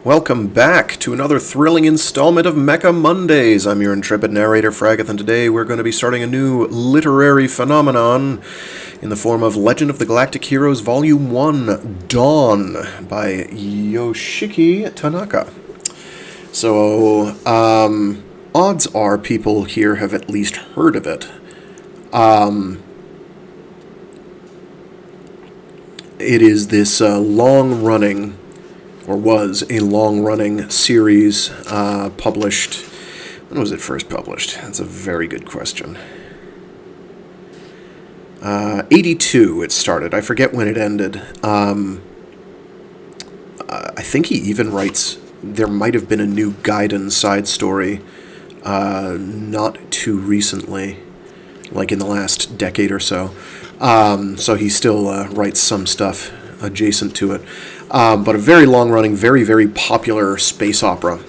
Welcome back to another thrilling installment of Mecha Mondays. I'm your intrepid narrator, Fragath, and today we're going to be starting a new literary phenomenon in the form of Legend of the Galactic Heroes Volume 1, Dawn, by Yoshiki Tanaka. So, odds are people here have at least heard of it. It is this long-running, or was a long-running series published. When was it first published? That's a very good question. 82 it started. I forget when it ended. I think he even writes, there might have been a new Gaiden side story not too recently, like in the last decade or so. So he still writes some stuff adjacent to it. But a very long-running, very, very popular space opera.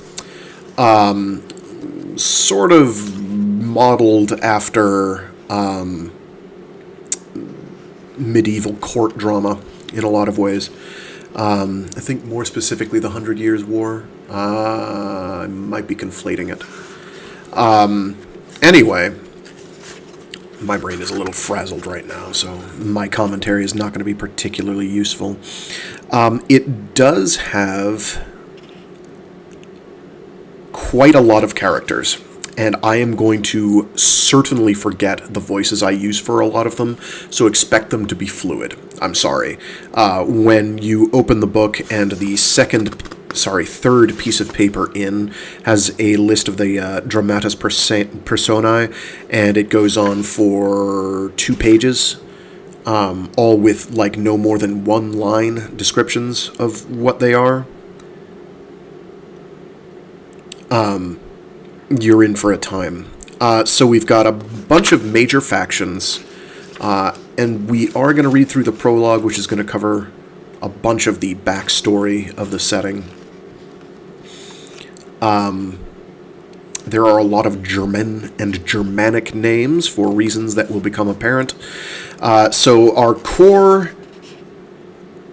Sort of modeled after medieval court drama in a lot of ways. I think more specifically the 100 Years' War. I might be conflating it. Anyway, my brain is a little frazzled right now, so my commentary is not going to be particularly useful. It does have quite a lot of characters, and I am going to certainly forget the voices I use for a lot of them, so expect them to be fluid. I'm sorry. When you open the book and the third piece of paper in has a list of the dramatis personae, and it goes on for 2 pages, all with like no more than 1 line descriptions of what they are. You're in for a time. So we've got a bunch of major factions, and we are going to read through the prologue, which is going to cover a bunch of the backstory of the setting. There are a lot of German and Germanic names for reasons that will become apparent. So our core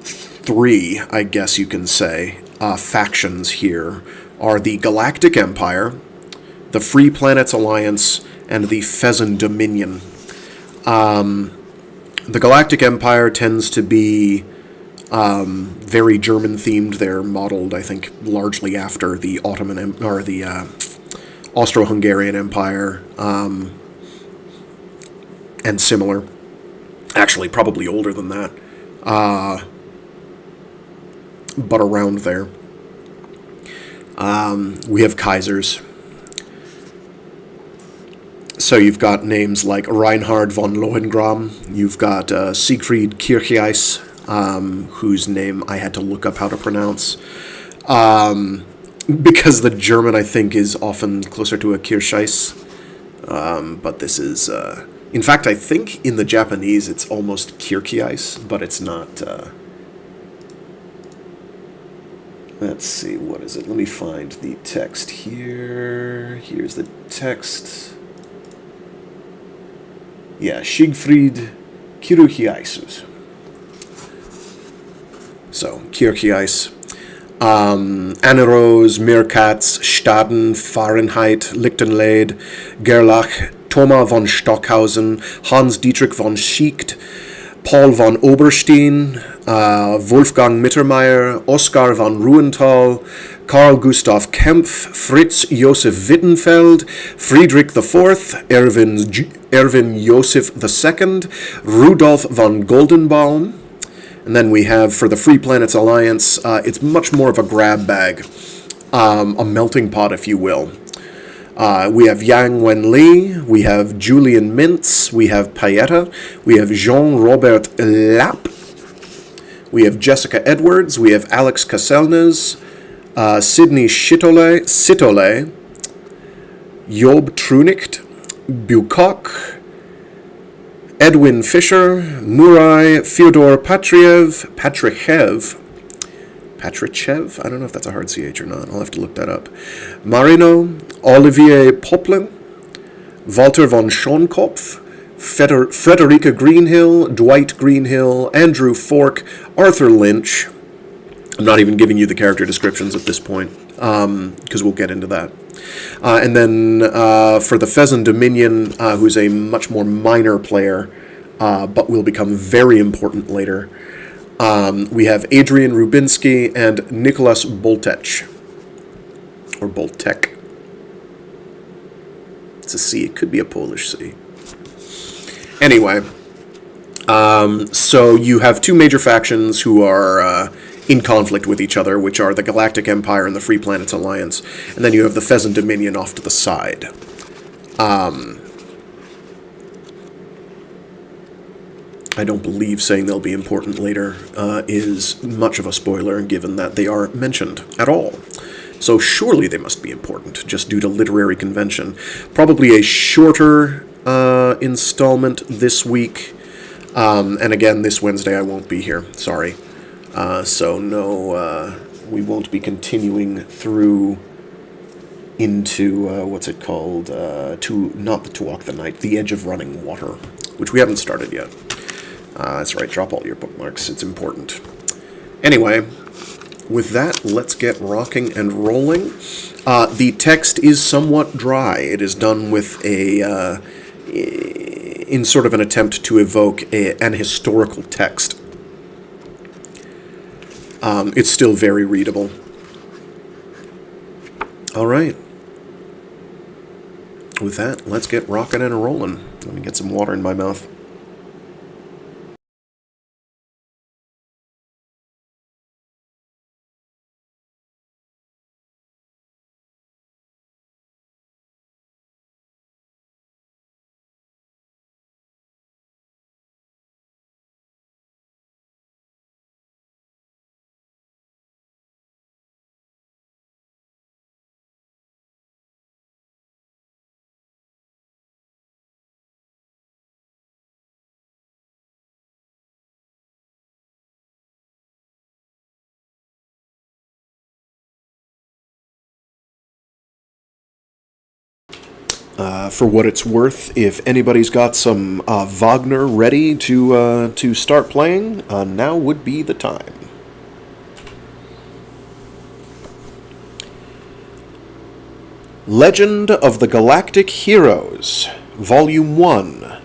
3, I guess you can say, factions here are the Galactic Empire, the Free Planets Alliance, and the Pheasant Dominion. The Galactic Empire tends to be very German-themed. They're modeled, I think, largely after the Austro-Hungarian Empire, and similar. Actually, probably older than that, but around there. We have Kaisers. So you've got names like Reinhard von Lohengram. You've got Siegfried Kircheis, whose name I had to look up how to pronounce. Because the German, I think, is often closer to a Kircheis. But this is... in fact, I think in the Japanese it's almost Kircheis, but it's not... Let's see, what is it? Let me find the text here. Here's the text. Yeah, Siegfried Kircheis. So, Kircheis. Aneros, Mirkatz, Staden, Fahrenheit, Lichtenlade, Gerlach, Thoma von Stockhausen, Hans Dietrich von Schiecht, Paul von Oberstein, Wolfgang Mittermeier, Oskar von Ruhenthal, Karl Gustav Kempf, Fritz Josef Wittenfeld, Friedrich IV, Erwin Josef II, Rudolf von Goldenbaum. And then we have, for the Free Planets Alliance, it's much more of a grab bag, a melting pot, if you will. We have Yang Wenli, we have Julian Mintz, we have Paeta, we have Jean-Robert Lapp, we have Jessica Edwards, we have Alex Caselnes, Sidney Sitole, Job Trunicht, Bukok, Edwin Fischer, Murai, Fyodor Patrichev, I don't know if that's a hard CH or not. I'll have to look that up. Marino, Olivier Poplin, Walter von Schonkopf, Frederica Greenhill, Dwight Greenhill, Andrew Fork, Arthur Lynch, I'm not even giving you the character descriptions at this point, because we'll get into that. And then for the Pheasant Dominion, who's a much more minor player, but will become very important later, we have Adrian Rubinsky and Nicholas Boltech. Or Boltek. It's a C. It could be a Polish C. Anyway, so you have two major factions who are in conflict with each other, which are the Galactic Empire and the Free Planets Alliance. And then you have the Pheasant Dominion off to the side. I don't believe saying they'll be important later is much of a spoiler, given that they aren't mentioned at all. So surely they must be important, just due to literary convention. Probably a shorter installment this week. And again, this Wednesday I won't be here. Sorry. So no, we won't be continuing through into, what's it called? Not To Walk the Night, The Edge of Running Water, which we haven't started yet. That's right, drop all your bookmarks. It's important. Anyway, with that, let's get rocking and rolling. The text is somewhat dry. It is done with in sort of an attempt to evoke an historical text. It's still very readable. All right. With that, let's get rocking and rolling. Let me get some water in my mouth. For what it's worth, if anybody's got some Wagner ready to start playing, now would be the time. Legend of the Galactic Heroes, Volume 1,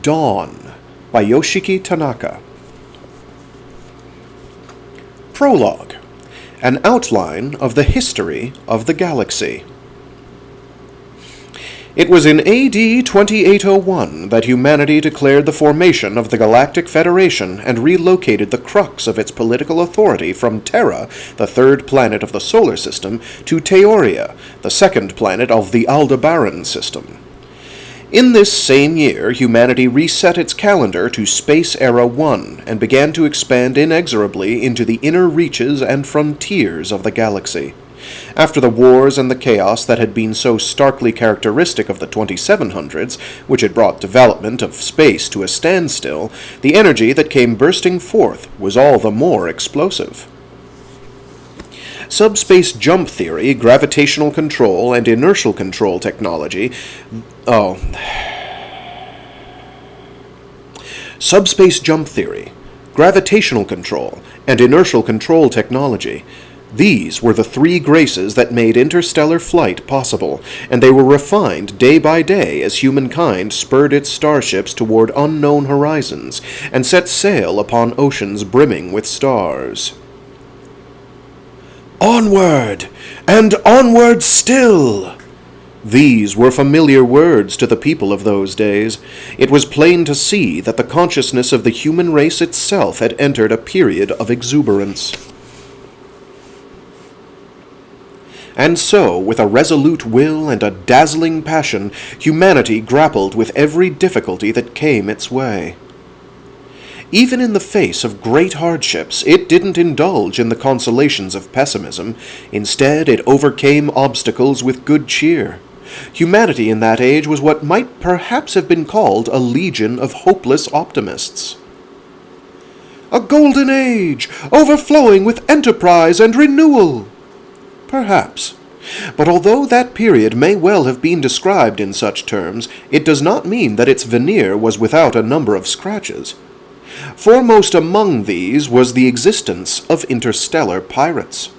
Dawn, by Yoshiki Tanaka. Prologue, an outline of the history of the galaxy. It was in AD 2801 that humanity declared the formation of the Galactic Federation and relocated the crux of its political authority from Terra, the third planet of the solar system, to Theoria, the second planet of the Aldebaran system. In this same year, humanity reset its calendar to Space Era 1 and began to expand inexorably into the inner reaches and frontiers of the galaxy. After the wars and the chaos that had been so starkly characteristic of the 2700s, which had brought development of space to a standstill, the energy that came bursting forth was all the more explosive. Subspace jump theory, gravitational control, and inertial control technology... Subspace jump theory, gravitational control, and inertial control technology... These were the three graces that made interstellar flight possible, and they were refined day by day as humankind spurred its starships toward unknown horizons and set sail upon oceans brimming with stars. Onward, and onward still! These were familiar words to the people of those days. It was plain to see that the consciousness of the human race itself had entered a period of exuberance. And so, with a resolute will and a dazzling passion, humanity grappled with every difficulty that came its way. Even in the face of great hardships, it didn't indulge in the consolations of pessimism. Instead, it overcame obstacles with good cheer. Humanity in that age was what might perhaps have been called a legion of hopeless optimists. A golden age, overflowing with enterprise and renewal! Perhaps. But although that period may well have been described in such terms, it does not mean that its veneer was without a number of scratches. Foremost among these was the existence of interstellar pirates.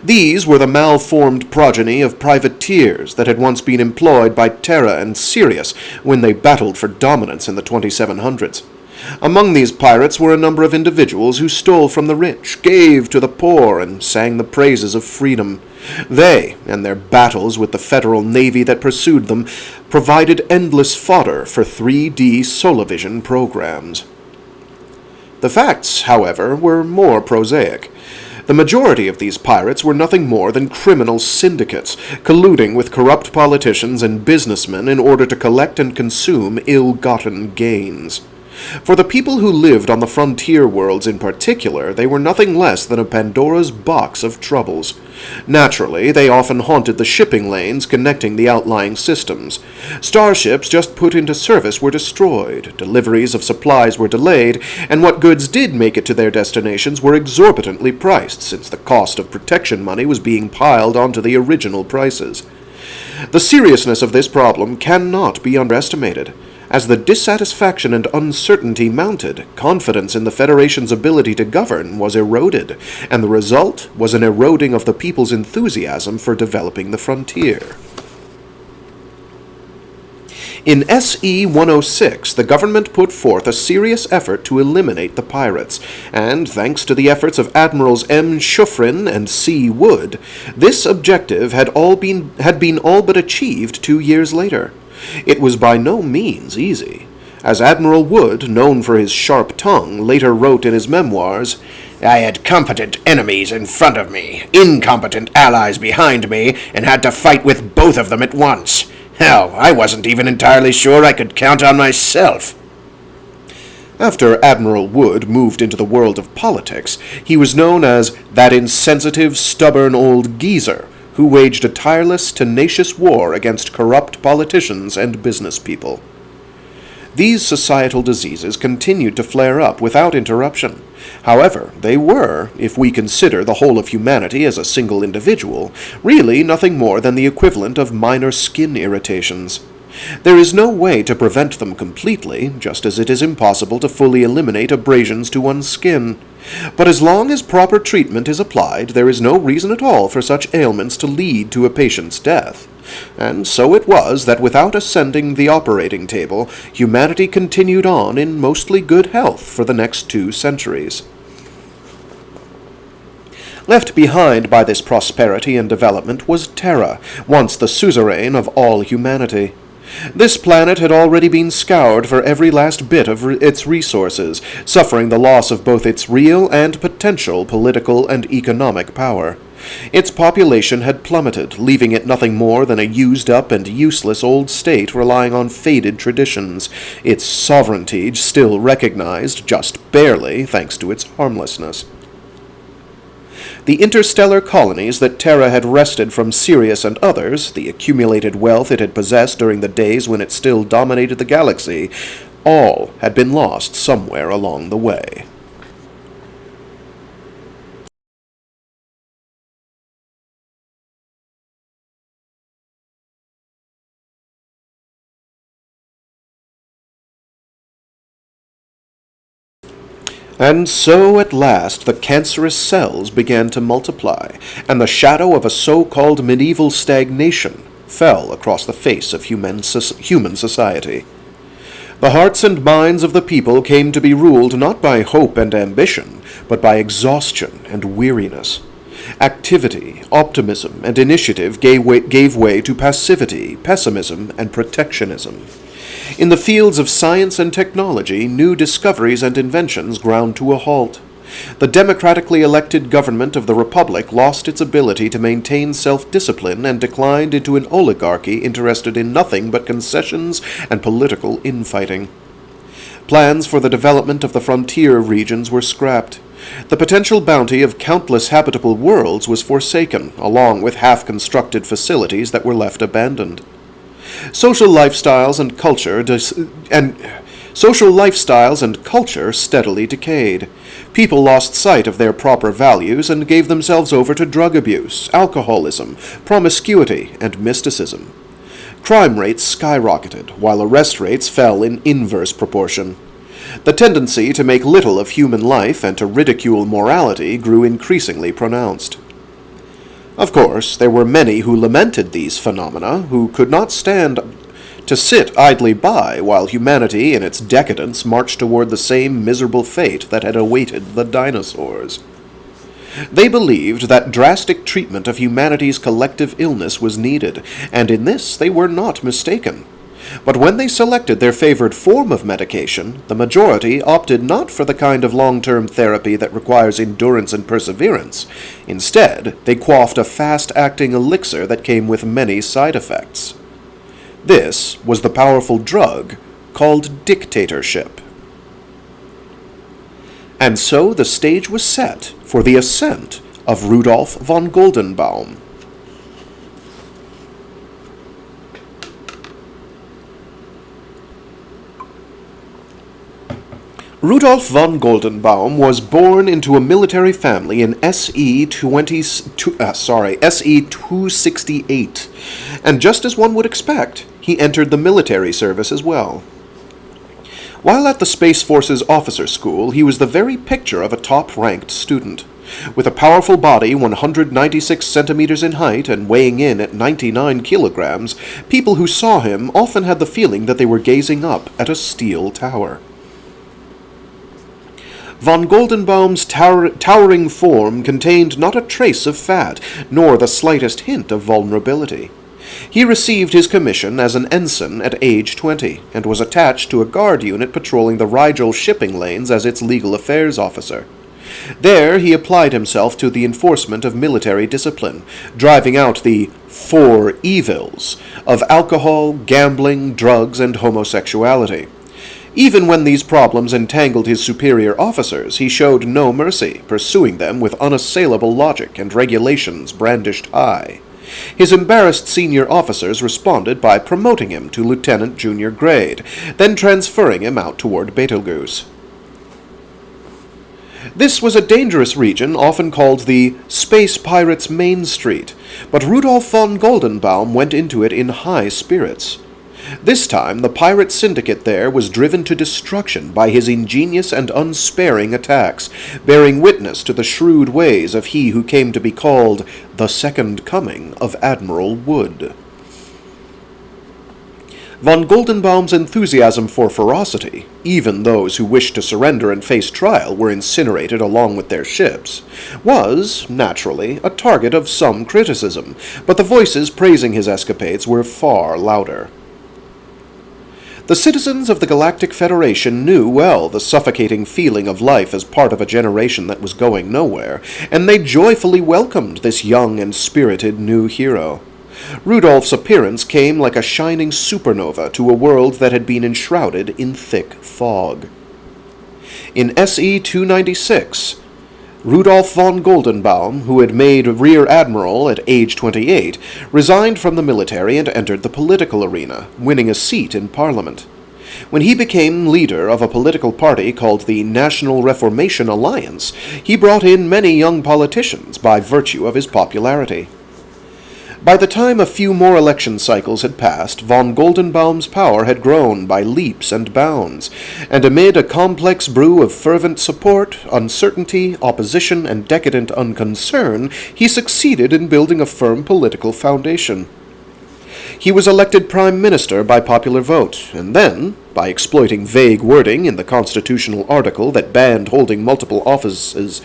These were the malformed progeny of privateers that had once been employed by Terra and Sirius when they battled for dominance in the 2700s. Among these pirates were a number of individuals who stole from the rich, gave to the poor, and sang the praises of freedom. They, and their battles with the Federal Navy that pursued them, provided endless fodder for 3D Solavision programs. The facts, however, were more prosaic. The majority of these pirates were nothing more than criminal syndicates, colluding with corrupt politicians and businessmen in order to collect and consume ill-gotten gains. For the people who lived on the frontier worlds in particular, they were nothing less than a Pandora's box of troubles. Naturally, they often haunted the shipping lanes connecting the outlying systems. Starships just put into service were destroyed, deliveries of supplies were delayed, and what goods did make it to their destinations were exorbitantly priced, since the cost of protection money was being piled onto the original prices. The seriousness of this problem cannot be underestimated. As the dissatisfaction and uncertainty mounted, confidence in the Federation's ability to govern was eroded, and the result was an eroding of the people's enthusiasm for developing the frontier. In SE-106, the government put forth a serious effort to eliminate the pirates, and thanks to the efforts of Admirals M. Schufrin and C. Wood, this objective had been all but achieved 2 years later. It was by no means easy. As Admiral Wood, known for his sharp tongue, later wrote in his memoirs, "I had competent enemies in front of me, incompetent allies behind me, and had to fight with both of them at once. Hell, I wasn't even entirely sure I could count on myself." After Admiral Wood moved into the world of politics, he was known as that insensitive, stubborn old geezer who waged a tireless, tenacious war against corrupt politicians and business people. These societal diseases continued to flare up without interruption. However, they were, if we consider the whole of humanity as a single individual, really nothing more than the equivalent of minor skin irritations. There is no way to prevent them completely, just as it is impossible to fully eliminate abrasions to one's skin. But as long as proper treatment is applied, there is no reason at all for such ailments to lead to a patient's death. And so it was that without ascending the operating table, humanity continued on in mostly good health for the next 2 centuries. Left behind by this prosperity and development was Terra, once the suzerain of all humanity. This planet had already been scoured for every last bit of its resources, suffering the loss of both its real and potential political and economic power. Its population had plummeted, leaving it nothing more than a used-up and useless old state relying on faded traditions, its sovereignty still recognized, just barely, thanks to its harmlessness. The interstellar colonies that Terra had wrested from Sirius and others, the accumulated wealth it had possessed during the days when it still dominated the galaxy, all had been lost somewhere along the way. And so at last the cancerous cells began to multiply, and the shadow of a so-called medieval stagnation fell across the face of human society. The hearts and minds of the people came to be ruled not by hope and ambition, but by exhaustion and weariness. Activity, optimism, and initiative gave way to passivity, pessimism, and protectionism. In the fields of science and technology, new discoveries and inventions ground to a halt. The democratically elected government of the Republic lost its ability to maintain self-discipline and declined into an oligarchy interested in nothing but concessions and political infighting. Plans for the development of the frontier regions were scrapped. The potential bounty of countless habitable worlds was forsaken, along with half-constructed facilities that were left abandoned. Social lifestyles and culture steadily decayed. People lost sight of their proper values and gave themselves over to drug abuse, alcoholism, promiscuity, and mysticism. Crime rates skyrocketed, while arrest rates fell in inverse proportion. The tendency to make little of human life and to ridicule morality grew increasingly pronounced. Of course, there were many who lamented these phenomena, who could not stand to sit idly by while humanity in its decadence marched toward the same miserable fate that had awaited the dinosaurs. They believed that drastic treatment of humanity's collective illness was needed, and in this they were not mistaken. But when they selected their favored form of medication, the majority opted not for the kind of long-term therapy that requires endurance and perseverance. Instead, they quaffed a fast-acting elixir that came with many side effects. This was the powerful drug called dictatorship. And so the stage was set for the ascent of Rudolf von Goldenbaum. Rudolf von Goldenbaum was born into a military family in SE-268, and just as one would expect, he entered the military service as well. While at the Space Force's officer school, he was the very picture of a top-ranked student. With a powerful body 196 centimeters in height and weighing in at 99 kilograms, people who saw him often had the feeling that they were gazing up at a steel tower. Von Goldenbaum's towering form contained not a trace of fat, nor the slightest hint of vulnerability. He received his commission as an ensign at age 20, and was attached to a guard unit patrolling the Rigel shipping lanes as its legal affairs officer. There he applied himself to the enforcement of military discipline, driving out the four evils of alcohol, gambling, drugs, and homosexuality. Even when these problems entangled his superior officers, he showed no mercy, pursuing them with unassailable logic and regulations brandished high. His embarrassed senior officers responded by promoting him to lieutenant junior grade, then transferring him out toward Betelgeuse. This was a dangerous region often called the Space Pirates' Main Street, but Rudolf von Goldenbaum went into it in high spirits. This time, the pirate syndicate there was driven to destruction by his ingenious and unsparing attacks, bearing witness to the shrewd ways of he who came to be called the Second Coming of Admiral Wood. Von Goldenbaum's enthusiasm for ferocity, even those who wished to surrender and face trial were incinerated along with their ships, was, naturally, a target of some criticism, but the voices praising his escapades were far louder. The citizens of the Galactic Federation knew well the suffocating feeling of life as part of a generation that was going nowhere, and they joyfully welcomed this young and spirited new hero. Rudolph's appearance came like a shining supernova to a world that had been enshrouded in thick fog. In SE-296, Rudolf von Goldenbaum, who had made Rear Admiral at age 28, resigned from the military and entered the political arena, winning a seat in Parliament. When he became leader of a political party called the National Reformation Alliance, he brought in many young politicians by virtue of his popularity. By the time a few more election cycles had passed, von Goldenbaum's power had grown by leaps and bounds, and amid a complex brew of fervent support, uncertainty, opposition, and decadent unconcern, he succeeded in building a firm political foundation. He was elected prime minister by popular vote, and then, by exploiting vague wording in the constitutional article that banned holding multiple offices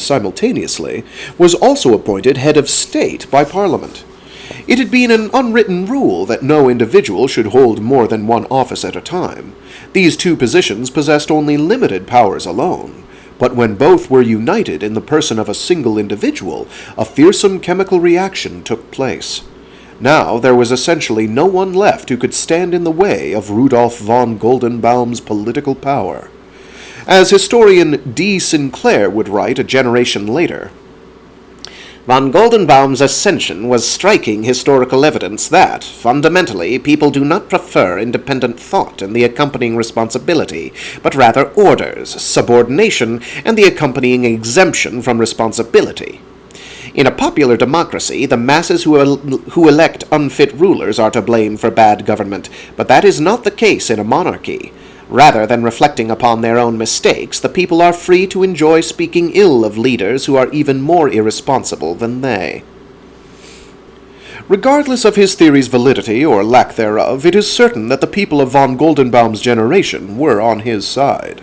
simultaneously, was also appointed head of state by Parliament. It had been an unwritten rule that no individual should hold more than one office at a time. These two positions possessed only limited powers alone, but when both were united in the person of a single individual, a fearsome chemical reaction took place. Now there was essentially no one left who could stand in the way of Rudolf von Goldenbaum's political power. As historian D. Sinclair would write a generation later, Von Goldenbaum's ascension was striking historical evidence that, fundamentally, people do not prefer independent thought and the accompanying responsibility, but rather orders, subordination, and the accompanying exemption from responsibility. In a popular democracy, the masses who elect unfit rulers are to blame for bad government, but that is not the case in a monarchy. Rather than reflecting upon their own mistakes, the people are free to enjoy speaking ill of leaders who are even more irresponsible than they. Regardless of his theory's validity or lack thereof, it is certain that the people of von Goldenbaum's generation were on his side.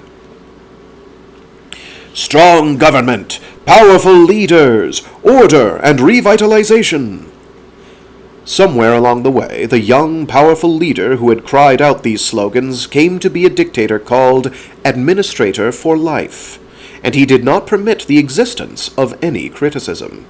Strong government, powerful leaders, order and revitalization. Somewhere along the way, the young, powerful leader who had cried out these slogans came to be a dictator called Administrator for Life, and he did not permit the existence of any criticism.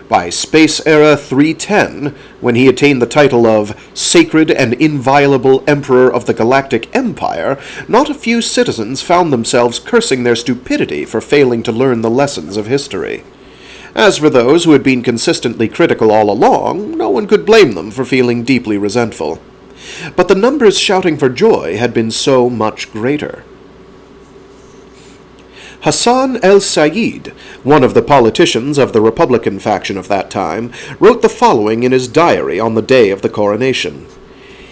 By Space Era 310, when he attained the title of Sacred and Inviolable Emperor of the Galactic Empire, not a few citizens found themselves cursing their stupidity for failing to learn the lessons of history. As for those who had been consistently critical all along, no one could blame them for feeling deeply resentful. But the numbers shouting for joy had been so much greater. Hassan el-Sayed, one of the politicians of the Republican faction of that time, wrote the following in his diary on the day of the coronation.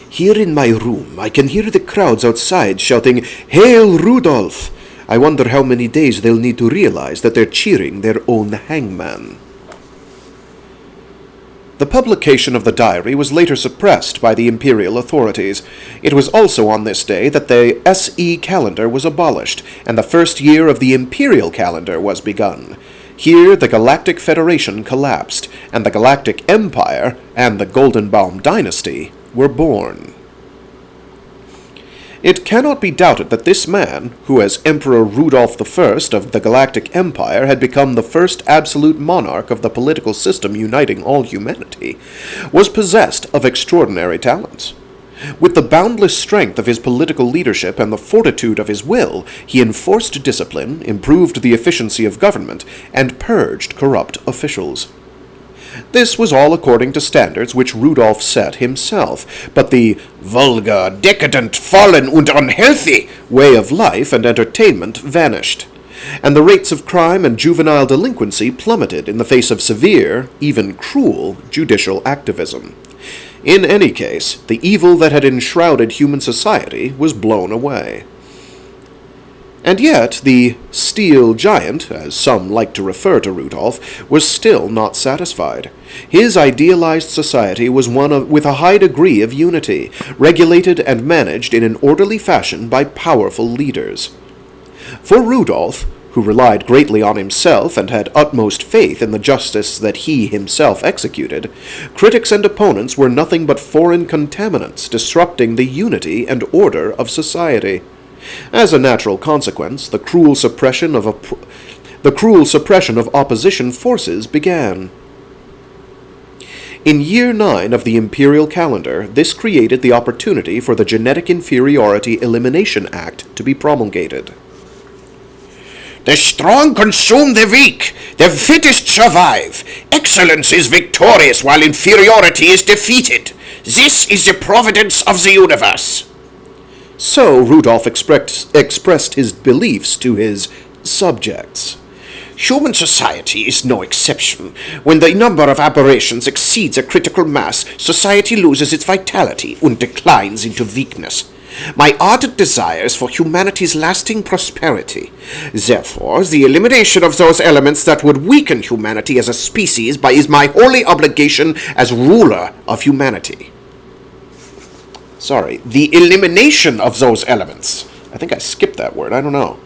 Here in my room I can hear the crowds outside shouting, "Hail Rudolph!" I wonder how many days they'll need to realize that they're cheering their own hangman. The publication of the diary was later suppressed by the imperial authorities. It was also on this day that the SE calendar was abolished, and the first year of the imperial calendar was begun. Here the Galactic Federation collapsed, and the Galactic Empire and the Goldenbaum dynasty were born. It cannot be doubted that this man, who as Emperor Rudolph I of the Galactic Empire had become the first absolute monarch of the political system uniting all humanity, was possessed of extraordinary talents. With the boundless strength of his political leadership and the fortitude of his will, he enforced discipline, improved the efficiency of government, and purged corrupt officials. This was all according to standards which Rudolph set himself, but the vulgar, decadent, fallen, and unhealthy way of life and entertainment vanished, and the rates of crime and juvenile delinquency plummeted in the face of severe, even cruel, judicial activism. In any case, the evil that had enshrouded human society was blown away. And yet, the steel giant, as some like to refer to Rudolph, was still not satisfied. His idealized society was one with a high degree of unity, regulated and managed in an orderly fashion by powerful leaders. For Rudolph, who relied greatly on himself and had utmost faith in the justice that he himself executed, critics and opponents were nothing but foreign contaminants disrupting the unity and order of society. As a natural consequence, the cruel suppression of opposition forces began. In year 9 of the imperial calendar, this created the opportunity for the Genetic Inferiority Elimination Act to be promulgated. The strong consume the weak, the fittest survive. Excellence is victorious while inferiority is defeated. This is the providence of the universe. So Rudolph expressed his beliefs to his subjects. Human society is no exception. When the number of aberrations exceeds a critical mass, society loses its vitality and declines into weakness. My ardent desire is for humanity's lasting prosperity. Therefore, the elimination of those elements that would weaken humanity as a species is my holy obligation as ruler of humanity. Sorry, the elimination of those elements. I think I skipped that word, I don't know.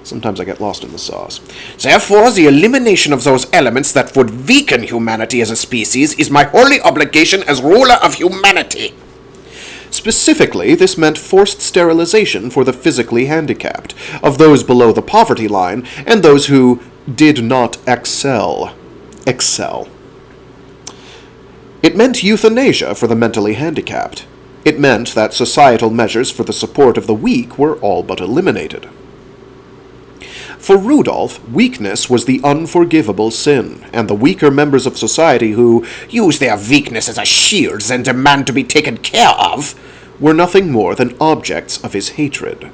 Sometimes I get lost in the sauce. Therefore, the elimination of those elements that would weaken humanity as a species is my holy obligation as ruler of humanity. Specifically, this meant forced sterilization for the physically handicapped, of those below the poverty line, and those who did not excel. It meant euthanasia for the mentally handicapped. It meant that societal measures for the support of the weak were all but eliminated. For Rudolph, weakness was the unforgivable sin, and the weaker members of society who use their weakness as a shield and demand to be taken care of were nothing more than objects of his hatred.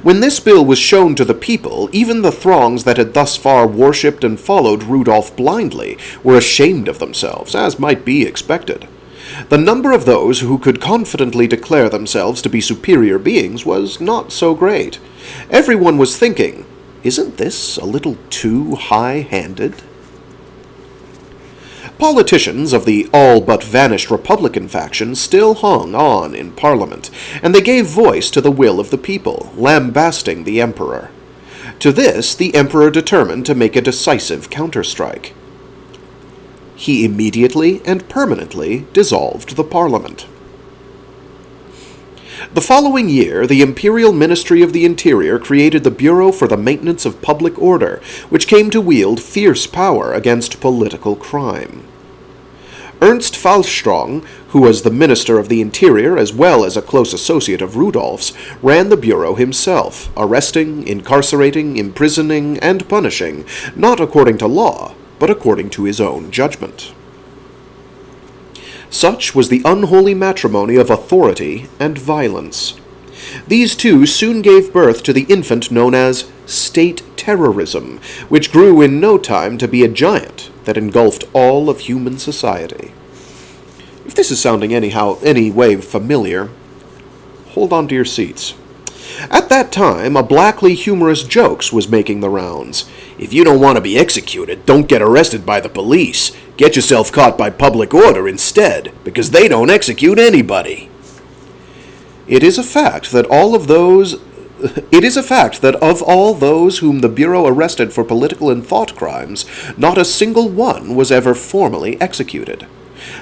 When this bill was shown to the people, even the throngs that had thus far worshipped and followed Rudolph blindly were ashamed of themselves, as might be expected. The number of those who could confidently declare themselves to be superior beings was not so great. Everyone was thinking, isn't this a little too high-handed? Politicians of the all-but-vanished Republican faction still hung on in Parliament, and they gave voice to the will of the people, lambasting the Emperor. To this, the Emperor determined to make a decisive counterstrike. He immediately and permanently dissolved the Parliament. The following year, the Imperial Ministry of the Interior created the Bureau for the Maintenance of Public Order, which came to wield fierce power against political crime. Ernst Fahlstrong, who was the Minister of the Interior as well as a close associate of Rudolph's, ran the bureau himself, arresting, incarcerating, imprisoning, and punishing, not according to law, but according to his own judgment. Such was the unholy matrimony of authority and violence. These two soon gave birth to the infant known as state terrorism, which grew in no time to be a giant that engulfed all of human society. If this is sounding any way familiar, hold on to your seats. At that time, a blackly humorous jokes was making the rounds. If you don't want to be executed, don't get arrested by the police. Get yourself caught by public order instead, because they don't execute anybody. It is a fact that of all those whom the Bureau arrested for political and thought crimes, not a single one was ever formally executed.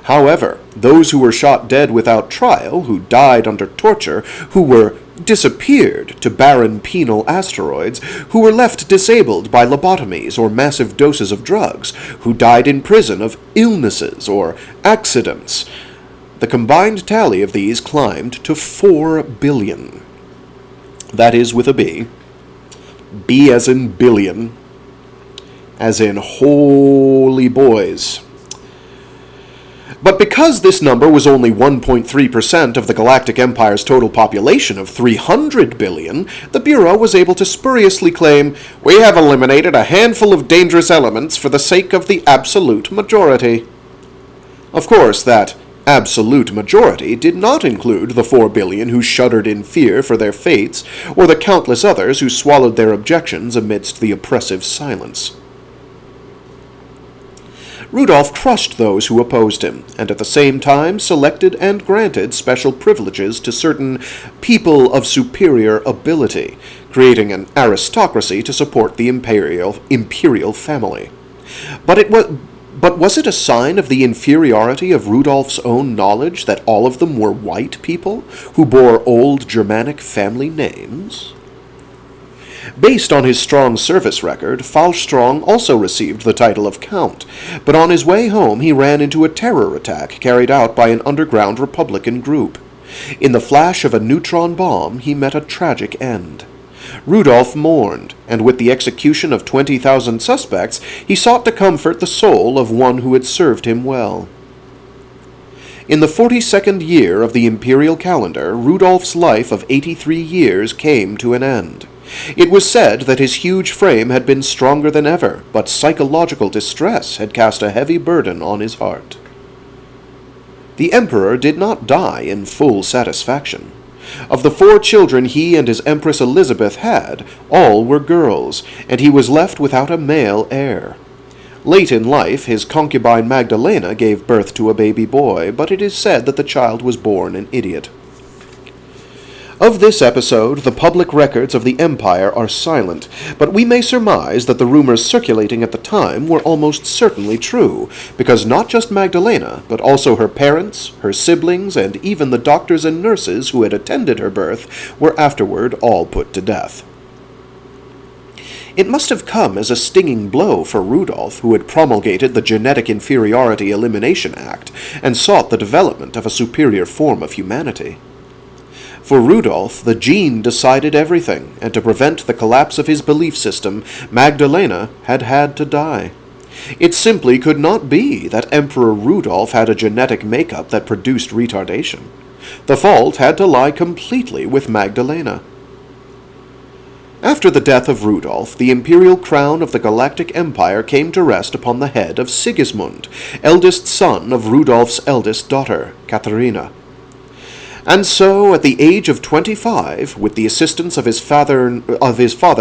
However, those who were shot dead without trial, who died under torture, who were disappeared to barren penal asteroids, who were left disabled by lobotomies or massive doses of drugs, who died in prison of illnesses or accidents, the combined tally of these climbed to 4 billion. That is with a B. B as in billion. As in holy boys. But because this number was only 1.3% of the Galactic Empire's total population of 300 billion, the Bureau was able to spuriously claim, "We have eliminated a handful of dangerous elements for the sake of the absolute majority." Of course, that absolute majority did not include the 4 billion who shuddered in fear for their fates, or the countless others who swallowed their objections amidst the oppressive silence. Rudolph crushed those who opposed him, and at the same time selected and granted special privileges to certain people of superior ability, creating an aristocracy to support the imperial family. But was it a sign of the inferiority of Rudolph's own knowledge that all of them were white people who bore old Germanic family names? Based on his strong service record, Fahlstrong also received the title of Count, but on his way home he ran into a terror attack carried out by an underground Republican group. In the flash of a neutron bomb, he met a tragic end. Rudolph mourned, and with the execution of 20,000 suspects, he sought to comfort the soul of one who had served him well. In the 42nd year of the imperial calendar, Rudolph's life of 83 years came to an end. It was said that his huge frame had been stronger than ever, but psychological distress had cast a heavy burden on his heart. The Emperor did not die in full satisfaction. Of the 4 children he and his Empress Elizabeth had, all were girls, and he was left without a male heir. Late in life, his concubine Magdalena gave birth to a baby boy, but it is said that the child was born an idiot. Of this episode, the public records of the Empire are silent, but we may surmise that the rumors circulating at the time were almost certainly true, because not just Magdalena, but also her parents, her siblings, and even the doctors and nurses who had attended her birth were afterward all put to death. It must have come as a stinging blow for Rudolph, who had promulgated the Genetic Inferiority Elimination Act and sought the development of a superior form of humanity. For Rudolph, the gene decided everything, and to prevent the collapse of his belief system, Magdalena had to die. It simply could not be that Emperor Rudolph had a genetic makeup that produced retardation. The fault had to lie completely with Magdalena. After the death of Rudolf, the imperial crown of the Galactic Empire came to rest upon the head of Sigismund, eldest son of Rudolf's eldest daughter, Katharina. And so, at the age of 25, with the assistance of his father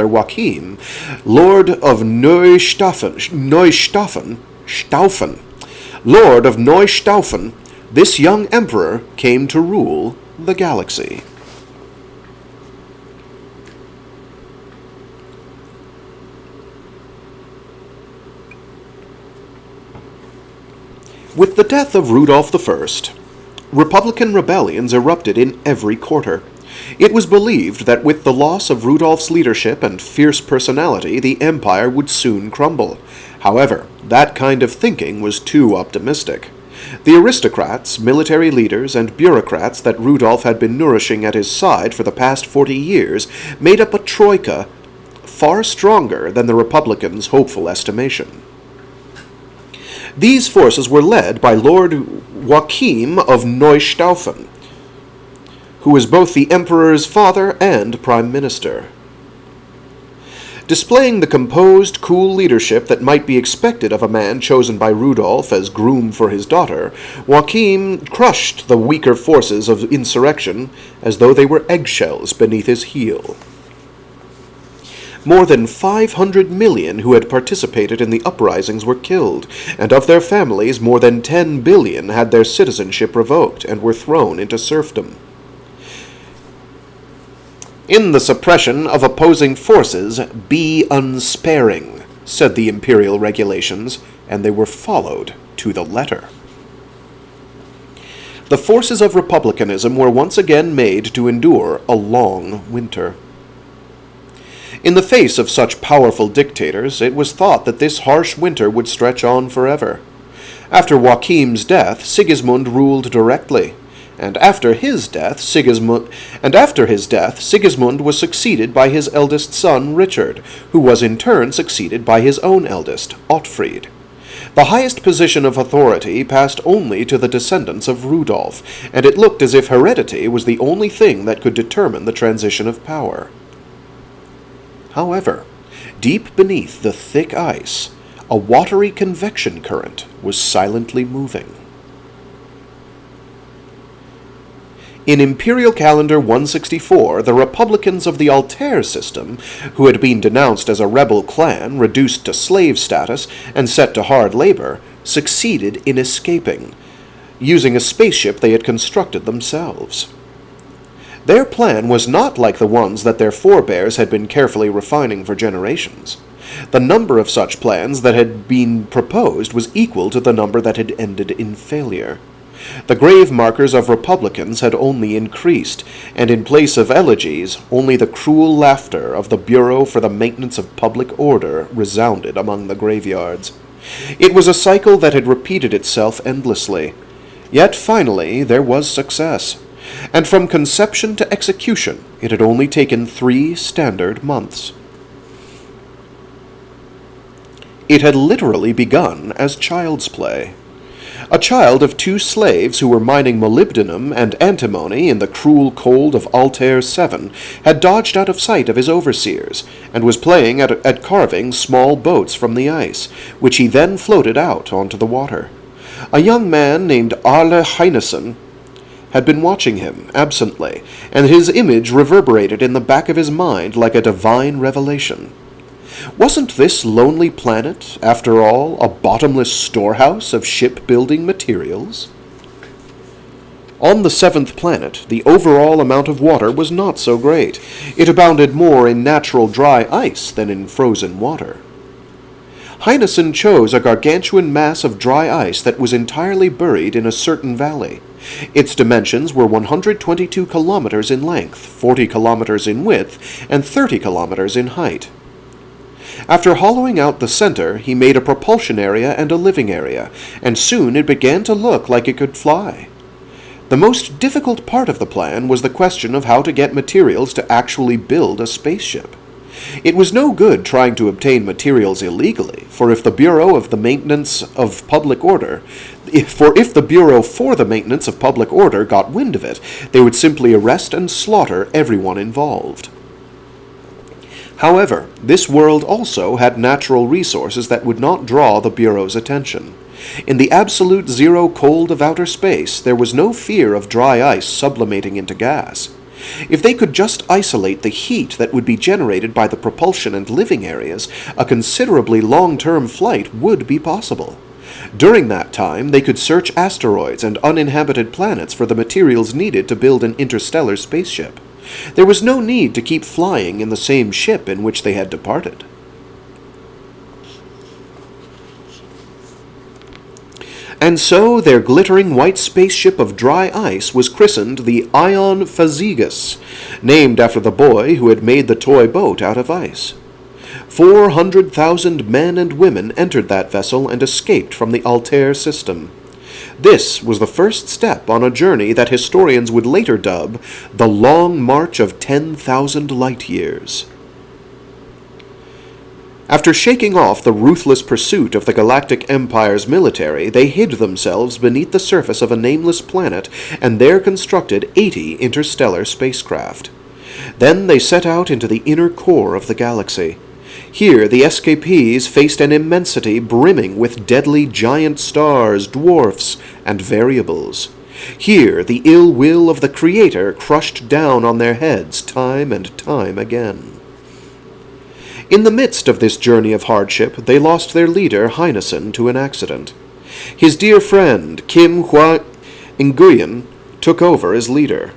Joachim, Lord of Neustaufen, this young emperor came to rule the galaxy. With the death of Rudolf I, Republican rebellions erupted in every quarter. It was believed that with the loss of Rudolf's leadership and fierce personality, the empire would soon crumble. However, that kind of thinking was too optimistic. The aristocrats, military leaders, and bureaucrats that Rudolf had been nourishing at his side for the past 40 years made up a troika far stronger than the Republicans' hopeful estimation. These forces were led by Lord Joachim of Neustaufen, who was both the emperor's father and prime minister. Displaying the composed, cool leadership that might be expected of a man chosen by Rudolf as groom for his daughter, Joachim crushed the weaker forces of insurrection as though they were eggshells beneath his heel. More than 500 million who had participated in the uprisings were killed, and of their families more than 10 billion had their citizenship revoked and were thrown into serfdom. In the suppression of opposing forces, be unsparing, said the imperial regulations, and they were followed to the letter. The forces of republicanism were once again made to endure a long winter. In the face of such powerful dictators, it was thought that this harsh winter would stretch on forever. After Joachim's death, Sigismund ruled directly, and after his death, Sigismund was succeeded by his eldest son, Richard, who was in turn succeeded by his own eldest, Ottfried. The highest position of authority passed only to the descendants of Rudolf, and it looked as if heredity was the only thing that could determine the transition of power. However, deep beneath the thick ice, a watery convection current was silently moving. In Imperial Calendar 164, the Republicans of the Altair system, who had been denounced as a rebel clan, reduced to slave status, and set to hard labor, succeeded in escaping, using a spaceship they had constructed themselves. Their plan was not like the ones that their forebears had been carefully refining for generations. The number of such plans that had been proposed was equal to the number that had ended in failure. The grave markers of Republicans had only increased, and in place of elegies, only the cruel laughter of the Bureau for the Maintenance of Public Order resounded among the graveyards. It was a cycle that had repeated itself endlessly. Yet finally there was success. And from conception to execution, it had only taken 3 standard months. It had literally begun as child's play. A child of 2 slaves who were mining molybdenum and antimony in the cruel cold of Altair 7 had dodged out of sight of his overseers, and was playing at carving small boats from the ice, which he then floated out onto the water. A young man named Arle Heinessen had been watching him, absently, and his image reverberated in the back of his mind like a divine revelation. Wasn't this lonely planet, after all, a bottomless storehouse of shipbuilding materials? On the 7th planet, the overall amount of water was not so great. It abounded more in natural dry ice than in frozen water. Heinessen chose a gargantuan mass of dry ice that was entirely buried in a certain valley. Its dimensions were 122 kilometers in length, 40 kilometers in width, and 30 kilometers in height. After hollowing out the center, he made a propulsion area and a living area, and soon it began to look like it could fly. The most difficult part of the plan was the question of how to get materials to actually build a spaceship. It was no good trying to obtain materials illegally, for if the Bureau for the Maintenance of Public Order got wind of it, they would simply arrest and slaughter everyone involved. However, this world also had natural resources that would not draw the Bureau's attention. In the absolute zero cold of outer space, there was no fear of dry ice sublimating into gas. If they could just isolate the heat that would be generated by the propulsion and living areas, a considerably long-term flight would be possible. During that time, they could search asteroids and uninhabited planets for the materials needed to build an interstellar spaceship. There was no need to keep flying in the same ship in which they had departed. And so their glittering white spaceship of dry ice was christened the Ion Phasegus, named after the boy who had made the toy boat out of ice. 400,000 men and women entered that vessel and escaped from the Altair system. This was the first step on a journey that historians would later dub the Long March of 10,000 light-years. After shaking off the ruthless pursuit of the Galactic Empire's military, they hid themselves beneath the surface of a nameless planet and there constructed 80 interstellar spacecraft. Then they set out into the inner core of the galaxy. Here the escapees faced an immensity brimming with deadly giant stars, dwarfs, and variables. Here the ill will of the Creator crushed down on their heads time and time again. In the midst of this journey of hardship, they lost their leader, Heinessen, to an accident. His dear friend, Kim Hua Nguyen, took over as leader.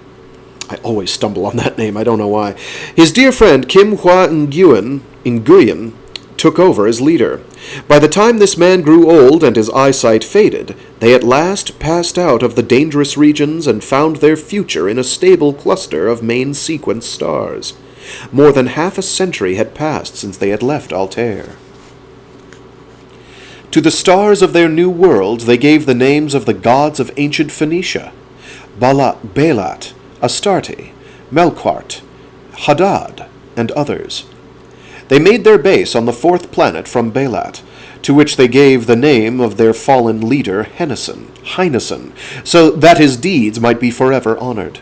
I always stumble on that name, I don't know why. His dear friend, Kim Hua Nguyen, took over as leader. By the time this man grew old and his eyesight faded, they at last passed out of the dangerous regions and found their future in a stable cluster of main sequence stars. More than half a century had passed since they had left Altair. To the stars of their new world they gave the names of the gods of ancient Phoenicia: Belat, Astarte, Melqart, Hadad, and others. They made their base on the fourth planet from Belat, to which they gave the name of their fallen leader Heinessen, so that his deeds might be forever honored.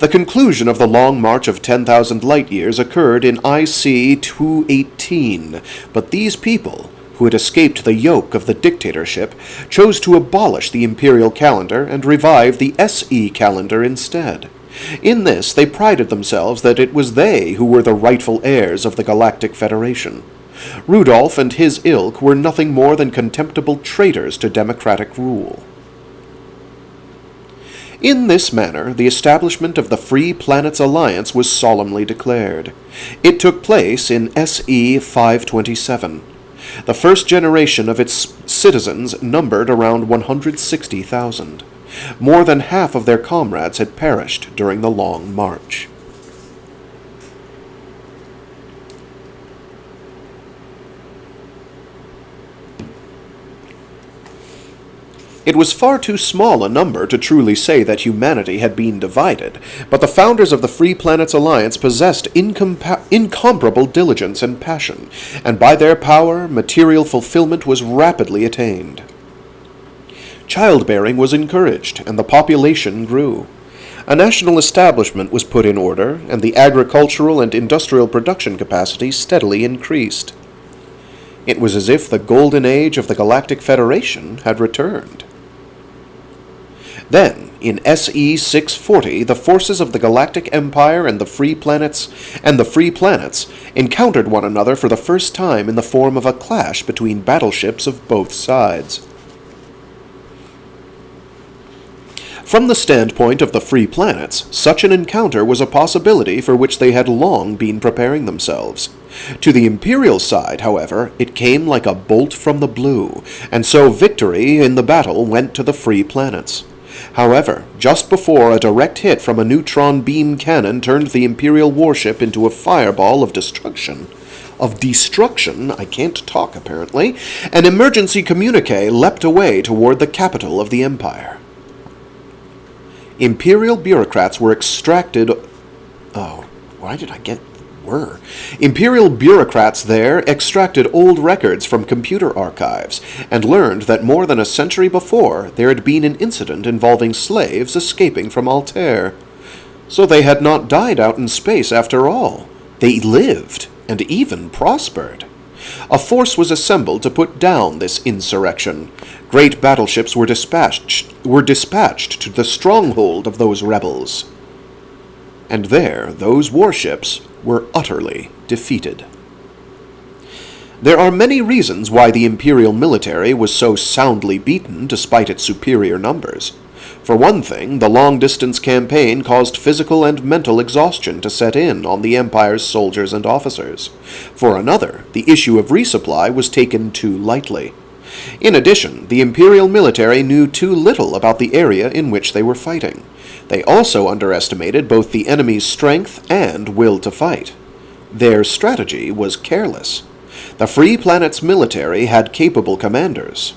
The conclusion of the long march of 10,000 light-years occurred in IC 218, but these people, who had escaped the yoke of the dictatorship, chose to abolish the imperial calendar and revive the SE calendar instead. In this, they prided themselves that it was they who were the rightful heirs of the Galactic Federation. Rudolph and his ilk were nothing more than contemptible traitors to democratic rule. In this manner, the establishment of the Free Planets Alliance was solemnly declared. It took place in SE 527. The first generation of its citizens numbered around 160,000. More than half of their comrades had perished during the Long March. It was far too small a number to truly say that humanity had been divided, but the founders of the Free Planets Alliance possessed incomparable diligence and passion, and by their power, material fulfillment was rapidly attained. Childbearing was encouraged, and the population grew. A national establishment was put in order, and the agricultural and industrial production capacity steadily increased. It was as if the golden age of the Galactic Federation had returned. Then, in SE 640, the forces of the Galactic Empire and the Free Planets encountered one another for the first time in the form of a clash between battleships of both sides. From the standpoint of the Free Planets, such an encounter was a possibility for which they had long been preparing themselves. To the Imperial side, however, it came like a bolt from the blue, and so victory in the battle went to the Free Planets. However, just before a direct hit from a neutron beam cannon turned the Imperial warship into a fireball of destruction, I can't talk apparently, an emergency communique leapt away toward the capital of the Empire. Imperial bureaucrats were extracted... Imperial bureaucrats there extracted old records from computer archives and learned that more than a century before there had been an incident involving slaves escaping from Altair. So they had not died out in space after all. They lived and even prospered. A force was assembled to put down this insurrection. Great battleships were dispatched to the stronghold of those rebels. And there, those warships were utterly defeated. There are many reasons why the imperial military was so soundly beaten despite its superior numbers. For one thing, the long-distance campaign caused physical and mental exhaustion to set in on the Empire's soldiers and officers. For another, the issue of resupply was taken too lightly. In addition, the imperial military knew too little about the area in which they were fighting. They also underestimated both the enemy's strength and will to fight. Their strategy was careless. The Free Planet's military had capable commanders,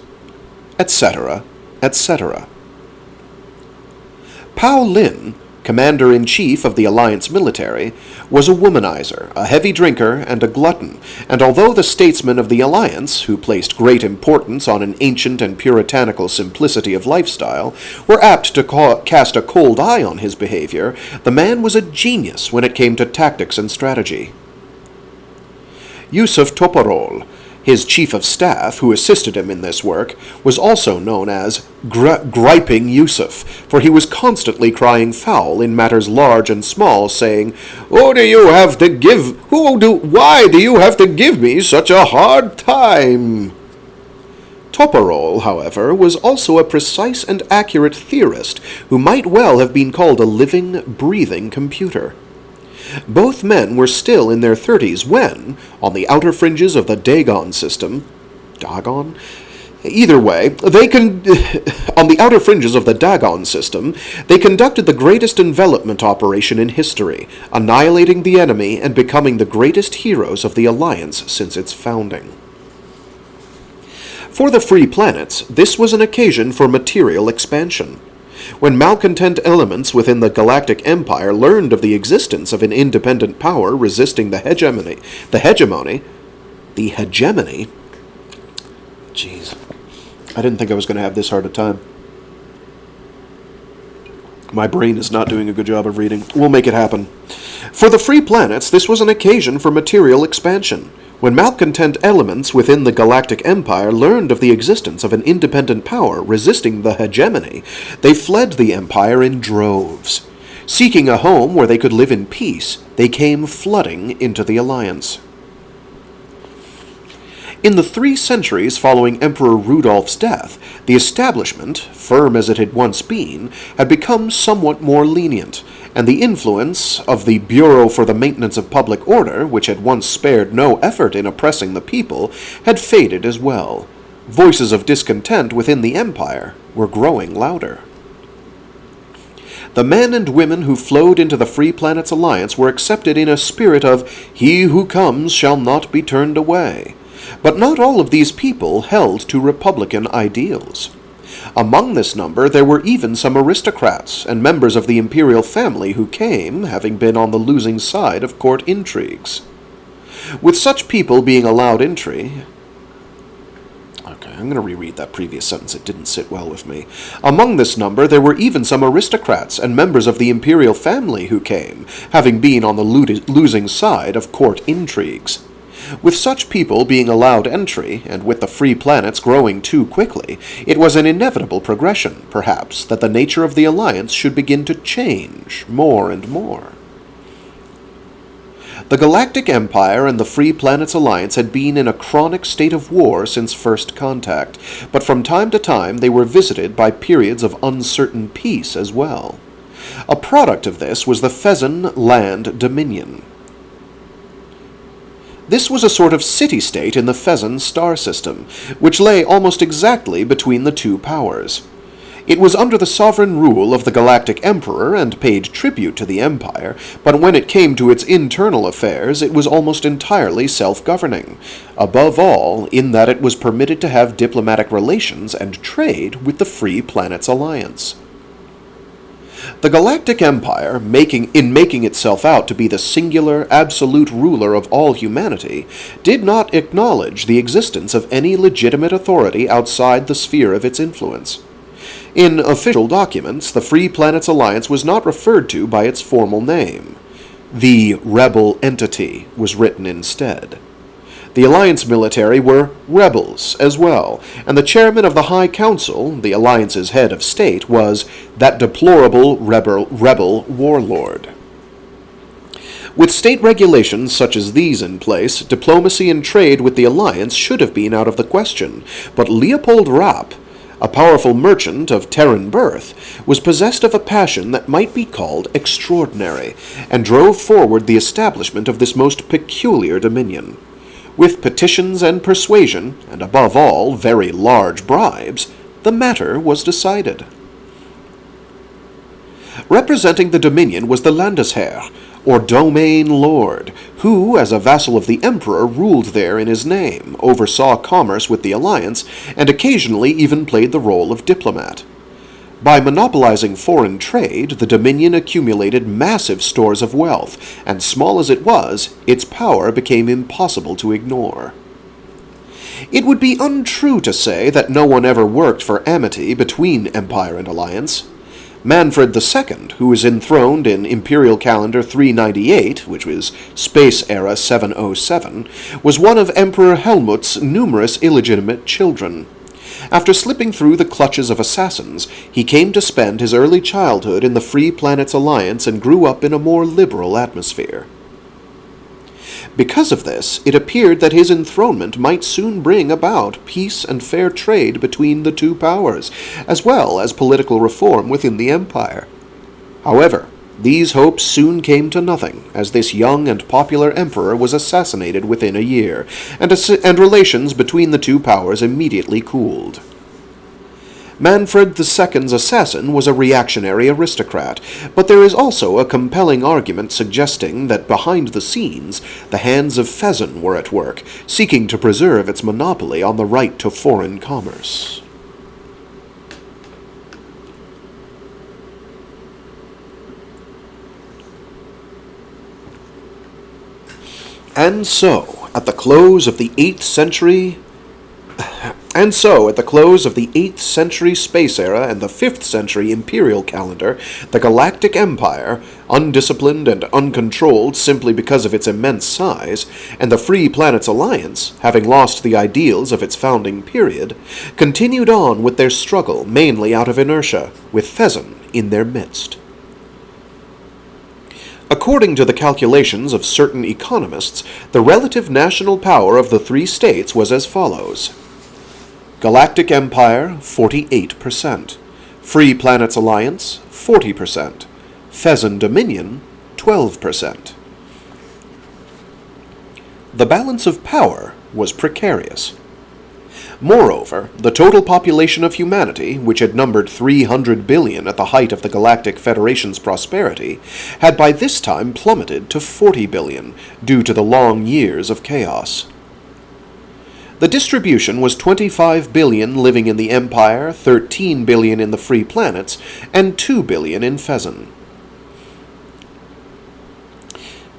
etc., etc. Pao Lin, commander-in-chief of the Alliance military, was a womanizer, a heavy drinker, and a glutton, and although the statesmen of the Alliance, who placed great importance on an ancient and puritanical simplicity of lifestyle, were apt to cast a cold eye on his behavior, the man was a genius when it came to tactics and strategy. Yusuf Toporol, his chief of staff, who assisted him in this work, was also known as Griping Yusuf, for he was constantly crying foul in matters large and small, saying, Why do you have to give me such a hard time?" Toporol, however, was also a precise and accurate theorist who might well have been called a living, breathing computer. Both men were still in their 30s when, on the outer fringes of the Dagon system, on the outer fringes of the Dagon system, they conducted the greatest envelopment operation in history, annihilating the enemy and becoming the greatest heroes of the Alliance since its founding. For the Free Planets, this was an occasion for material expansion. When malcontent elements within the Galactic Empire learned of the existence of an independent power resisting the hegemony. Jeez. I didn't think I was going to have this hard a time. My brain is not doing a good job of reading. We'll make it happen. For the Free Planets, this was an occasion for material expansion. When malcontent elements within the Galactic Empire learned of the existence of an independent power resisting the hegemony, they fled the Empire in droves. Seeking a home where they could live in peace, they came flooding into the Alliance. In the 3 centuries following Emperor Rudolph's death, the establishment, firm as it had once been, had become somewhat more lenient, and the influence of the Bureau for the Maintenance of Public Order, which had once spared no effort in oppressing the people, had faded as well. Voices of discontent within the Empire were growing louder. The men and women who flowed into the Free Planets Alliance were accepted in a spirit of "He who comes shall not be turned away." But not all of these people held to Republican ideals. Among this number there were even some aristocrats and members of the imperial family who came, having been on the losing side of court intrigues. With such people being allowed entry... Okay, I'm going to reread that previous sentence. It didn't sit well with me. Among this number there were even some aristocrats and members of the imperial family who came, having been on the losing side of court intrigues. With such people being allowed entry, and with the Free Planets growing too quickly, it was an inevitable progression, perhaps, that the nature of the Alliance should begin to change more and more. The Galactic Empire and the Free Planets Alliance had been in a chronic state of war since first contact, but from time to time they were visited by periods of uncertain peace as well. A product of this was the Fezzen Land Dominion. This was a sort of city-state in the Fezzen star system, which lay almost exactly between the two powers. It was under the sovereign rule of the Galactic Emperor and paid tribute to the Empire, but when it came to its internal affairs, it was almost entirely self-governing, above all in that it was permitted to have diplomatic relations and trade with the Free Planets Alliance. The Galactic Empire, making itself out to be the singular, absolute ruler of all humanity, did not acknowledge the existence of any legitimate authority outside the sphere of its influence. In official documents, the Free Planets Alliance was not referred to by its formal name. The rebel entity was written instead. The Alliance military were rebels as well, and the chairman of the High Council, the Alliance's head of state, was that deplorable rebel warlord. With state regulations such as these in place, diplomacy and trade with the Alliance should have been out of the question, but Leopold Rapp, a powerful merchant of Terran birth, was possessed of a passion that might be called extraordinary, and drove forward the establishment of this most peculiar dominion. With petitions and persuasion, and above all, very large bribes, the matter was decided. Representing the Dominion was the Landesherr, or Domain Lord, who, as a vassal of the Emperor, ruled there in his name, oversaw commerce with the Alliance, and occasionally even played the role of diplomat. By monopolizing foreign trade, the Dominion accumulated massive stores of wealth, and small as it was, its power became impossible to ignore. It would be untrue to say that no one ever worked for amity between Empire and Alliance. Manfred II, who was enthroned in Imperial Calendar 398, which was Space Era 707, was one of Emperor Helmut's numerous illegitimate children. After slipping through the clutches of assassins, he came to spend his early childhood in the Free Planets Alliance and grew up in a more liberal atmosphere. Because of this, it appeared that his enthronement might soon bring about peace and fair trade between the two powers, as well as political reform within the Empire. However, these hopes soon came to nothing, as this young and popular emperor was assassinated within a year, and relations between the two powers immediately cooled. Manfred II's assassin was a reactionary aristocrat, but there is also a compelling argument suggesting that behind the scenes, the hands of Fezzan were at work, seeking to preserve its monopoly on the right to foreign commerce. And so, at the close of the 8th century space era and the 5th century imperial calendar, the Galactic Empire, undisciplined and uncontrolled simply because of its immense size, and the Free Planets Alliance, having lost the ideals of its founding period, continued on with their struggle mainly out of inertia, with Fezzan in their midst. According to the calculations of certain economists, the relative national power of the three states was as follows: Galactic Empire, 48%. Free Planets Alliance, 40%. Fezzan Dominion, 12%. The balance of power was precarious. Moreover, the total population of humanity, which had numbered 300 billion at the height of the Galactic Federation's prosperity, had by this time plummeted to 40 billion, due to the long years of chaos. The distribution was 25 billion living in the Empire, 13 billion in the Free Planets, and 2 billion in Fezzan.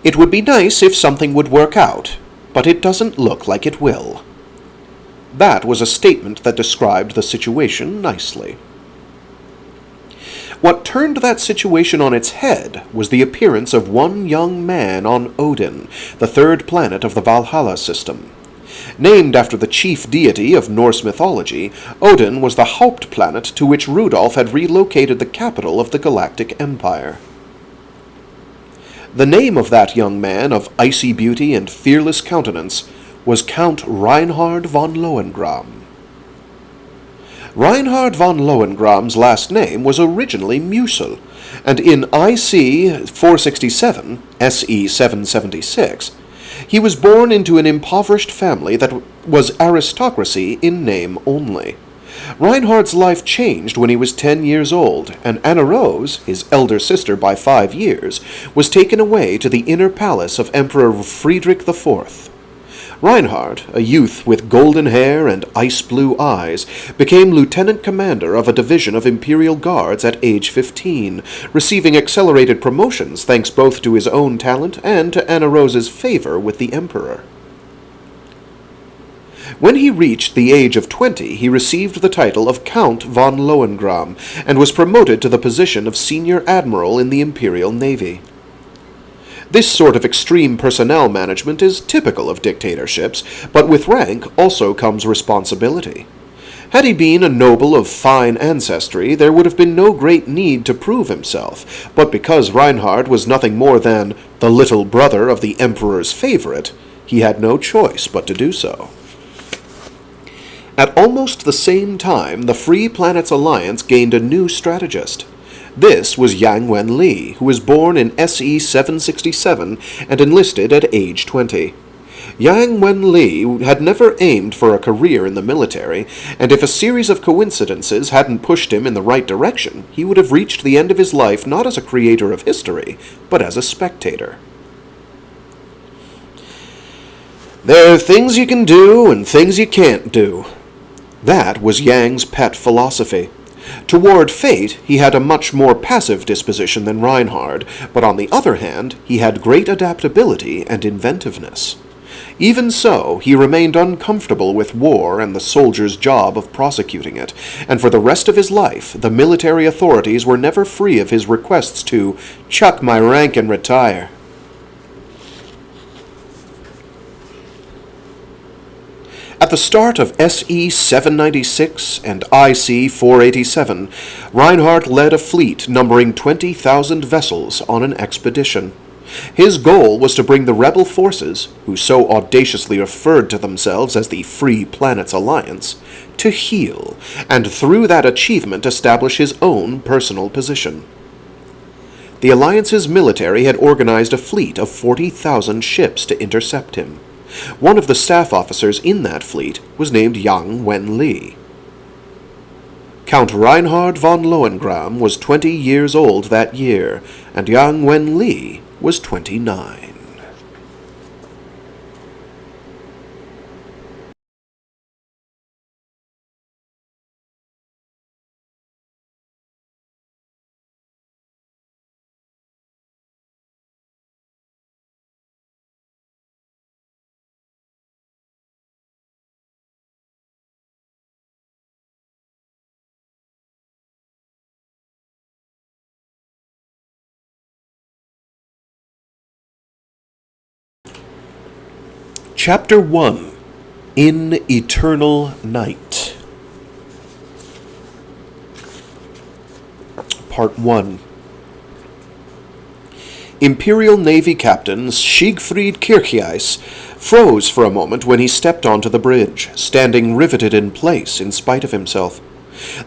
It would be nice if something would work out, but it doesn't look like it will. That was a statement that described the situation nicely. What turned that situation on its head was the appearance of one young man on Odin, the third planet of the Valhalla system. Named after the chief deity of Norse mythology, Odin was the Hauptplanet to which Rudolf had relocated the capital of the Galactic Empire. The name of that young man of icy beauty and fearless countenance was Count Reinhard von Lohengram. Reinhard von Lohengram's last name was originally Musil, and in IC 467, SE 776, he was born into an impoverished family that was aristocracy in name only. Reinhard's life changed when he was 10 years old, and Anna Rose, his elder sister by 5 years, was taken away to the inner palace of Emperor Friedrich IV. Reinhard, a youth with golden hair and ice-blue eyes, became lieutenant commander of a division of Imperial Guards at age 15, receiving accelerated promotions thanks both to his own talent and to Anna Rose's favor with the Emperor. When he reached the age of 20, he received the title of Count von Lohengram and was promoted to the position of Senior Admiral in the Imperial Navy. This sort of extreme personnel management is typical of dictatorships, but with rank also comes responsibility. Had he been a noble of fine ancestry, there would have been no great need to prove himself, but because Reinhard was nothing more than the little brother of the Emperor's favorite, he had no choice but to do so. At almost the same time, the Free Planets Alliance gained a new strategist. This was Yang Wen-li, who was born in SE-767 and enlisted at age 20. Yang Wen-li had never aimed for a career in the military, and if a series of coincidences hadn't pushed him in the right direction, he would have reached the end of his life not as a creator of history, but as a spectator. There are things you can do and things you can't do. That was Yang's pet philosophy. Toward fate, he had a much more passive disposition than Reinhard, but on the other hand, he had great adaptability and inventiveness. Even so, he remained uncomfortable with war and the soldier's job of prosecuting it, and for the rest of his life, the military authorities were never free of his requests to chuck my rank and retire. At the start of SE-796 and IC-487, Reinhardt led a fleet numbering 20,000 vessels on an expedition. His goal was to bring the rebel forces, who so audaciously referred to themselves as the Free Planets Alliance, to heel, and through that achievement establish his own personal position. The Alliance's military had organized a fleet of 40,000 ships to intercept him. One of the staff officers in that fleet was named Yang Wen-li. Count Reinhard von Lohengram was 20 years old that year, and Yang Wen-li was 29. Chapter 1 In Eternal Night. Part 1. Imperial Navy Captain Siegfried Kircheis froze for a moment when he stepped onto the bridge, standing riveted in place in spite of himself.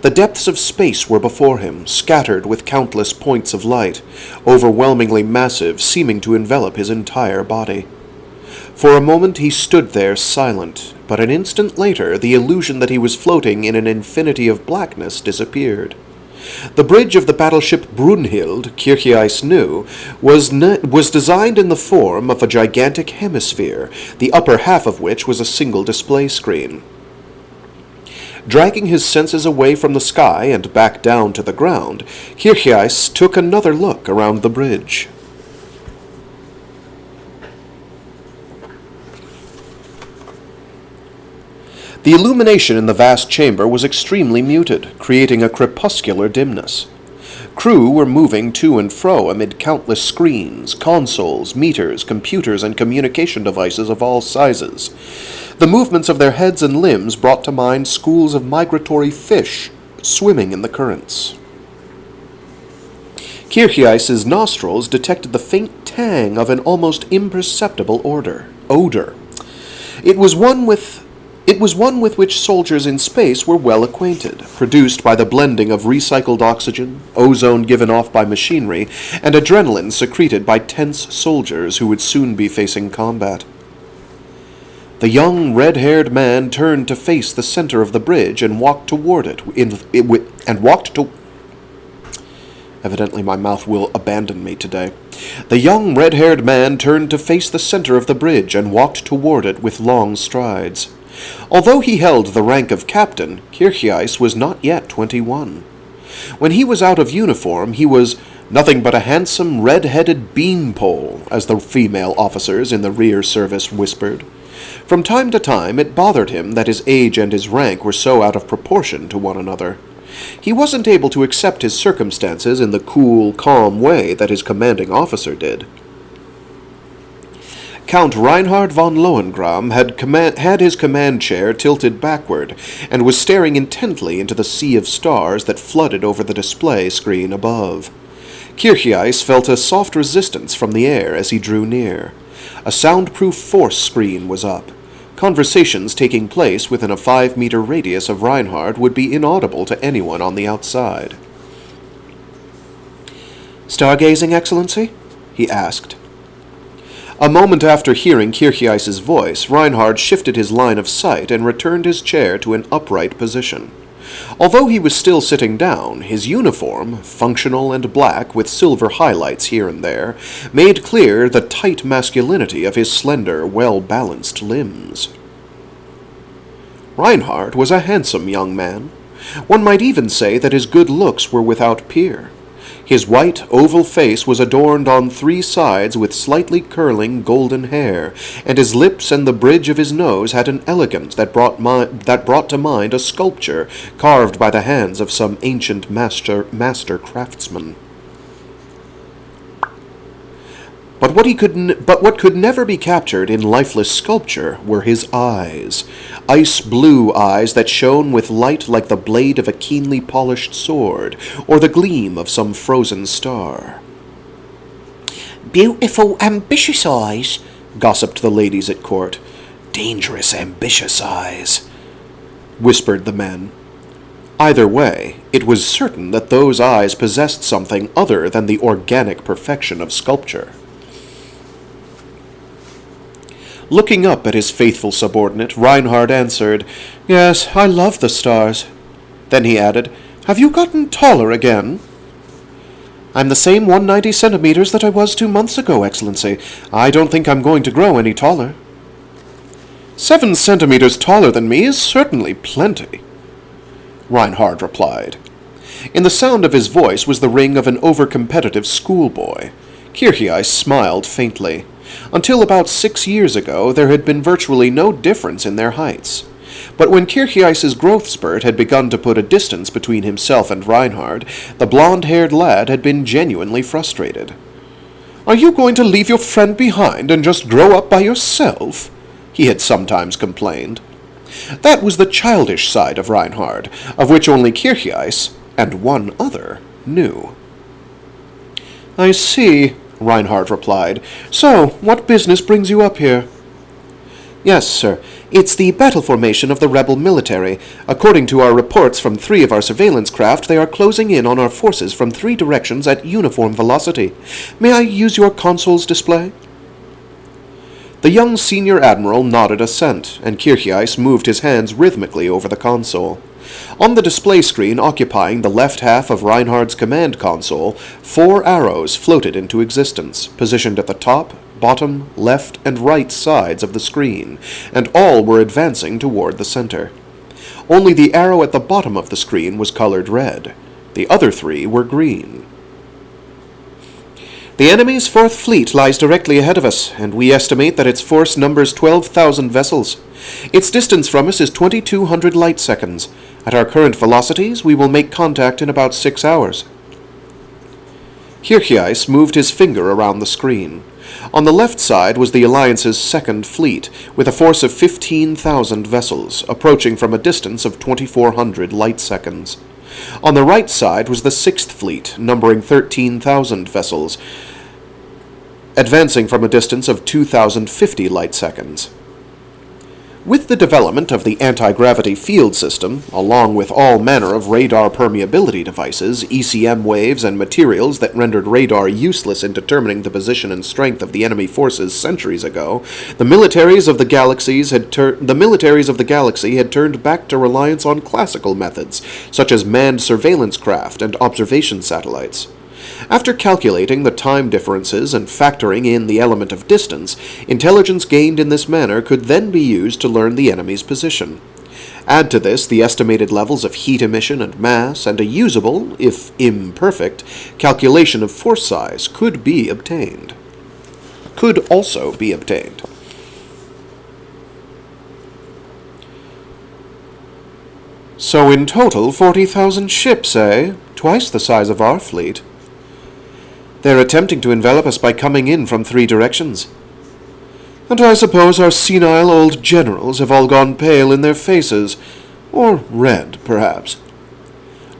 The depths of space were before him, scattered with countless points of light, overwhelmingly massive, seeming to envelop his entire body. For a moment he stood there silent, but an instant later the illusion that he was floating in an infinity of blackness disappeared. The bridge of the battleship Brunhild, Kircheis knew, was designed in the form of a gigantic hemisphere, the upper half of which was a single display screen. Dragging his senses away from the sky and back down to the ground, Kircheis took another look around the bridge. The illumination in the vast chamber was extremely muted, creating a crepuscular dimness. Crew were moving to and fro amid countless screens, consoles, meters, computers, and communication devices of all sizes. The movements of their heads and limbs brought to mind schools of migratory fish swimming in the currents. Kircheis's nostrils detected the faint tang of an almost imperceptible odor. It was one with which soldiers in space were well acquainted, produced by the blending of recycled oxygen, ozone given off by machinery, and adrenaline secreted by tense soldiers who would soon be facing combat. The young red-haired man turned to face the center of the bridge and walked toward it, Evidently my mouth will abandon me today. The young red-haired man turned to face the center of the bridge and walked toward it with long strides. Although he held the rank of captain, Kircheis was not yet 21. When he was out of uniform, he was nothing but a handsome red-headed beanpole, as the female officers in the rear service whispered. From time to time, it bothered him that his age and his rank were so out of proportion to one another. He wasn't able to accept his circumstances in the cool, calm way that his commanding officer did. Count Reinhard von Lohengram had his command chair tilted backward and was staring intently into the sea of stars that flooded over the display screen above. Kircheis felt a soft resistance from the air as he drew near. A soundproof force screen was up. Conversations taking place within a 5-meter radius of Reinhard would be inaudible to anyone on the outside. "Stargazing, Excellency?" he asked. A moment after hearing Kircheis's voice, Reinhard shifted his line of sight and returned his chair to an upright position. Although he was still sitting down, his uniform, functional and black with silver highlights here and there, made clear the tight masculinity of his slender, well-balanced limbs. Reinhard was a handsome young man. One might even say that his good looks were without peer. His white, oval face was adorned on 3 sides with slightly curling golden hair, and his lips and the bridge of his nose had an elegance that brought to mind a sculpture carved by the hands of some ancient master craftsman. But what could never be captured in lifeless sculpture were his eyes, ice-blue eyes that shone with light like the blade of a keenly polished sword, or the gleam of some frozen star. "Beautiful, ambitious eyes," gossiped the ladies at court. "Dangerous, ambitious eyes," whispered the men. Either way, it was certain that those eyes possessed something other than the organic perfection of sculpture. Looking up at his faithful subordinate, Reinhard answered, "Yes, I love the stars." Then he added, "Have you gotten taller again?" "I'm the same 190 centimeters that I was 2 months ago, Excellency. I don't think I'm going to grow any taller." 7 centimeters taller than me is certainly plenty," Reinhard replied. In the sound of his voice was the ring of an over-competitive schoolboy. Kircheis smiled faintly. Until about 6 years ago, there had been virtually no difference in their heights. But when Kircheis's growth spurt had begun to put a distance between himself and Reinhard, the blond-haired lad had been genuinely frustrated. "Are you going to leave your friend behind and just grow up by yourself?" he had sometimes complained. That was the childish side of Reinhard, of which only Kircheis, and one other, knew. "I see," Reinhard replied. "So, what business brings you up here?" "Yes, sir. It's the battle formation of the rebel military. According to our reports from 3 of our surveillance craft, they are closing in on our forces from 3 directions at uniform velocity. May I use your console's display?" The young senior admiral nodded assent, and Kircheis moved his hands rhythmically over the console. On the display screen occupying the left half of Reinhard's command console, 4 arrows floated into existence, positioned at the top, bottom, left, and right sides of the screen, and all were advancing toward the center. Only the arrow at the bottom of the screen was colored red. The other 3 were green. "The enemy's 4th Fleet lies directly ahead of us, and we estimate that its force numbers 12,000 vessels. Its distance from us is 2,200 light seconds. At our current velocities, we will make contact in about 6 hours. Kircheis moved his finger around the screen. On the left side was the Alliance's 2nd Fleet, with a force of 15,000 vessels, approaching from a distance of 2,400 light seconds. On the right side was the 6th Fleet, numbering 13,000 vessels, advancing from a distance of 2,050 light seconds. With the development of the anti-gravity field system, along with all manner of radar permeability devices, ECM waves, and materials that rendered radar useless in determining the position and strength of the enemy forces centuries ago, the militaries of the galaxy had turned back to reliance on classical methods, such as manned surveillance craft and observation satellites. After calculating the time differences and factoring in the element of distance, intelligence gained in this manner could then be used to learn the enemy's position. Add to this the estimated levels of heat emission and mass, and a usable, if imperfect, calculation of force size could also be obtained. So in total, 40,000 ships, eh? Twice the size of our fleet. They're attempting to envelop us by coming in from 3 directions. And I suppose our senile old generals have all gone pale in their faces, or red, perhaps.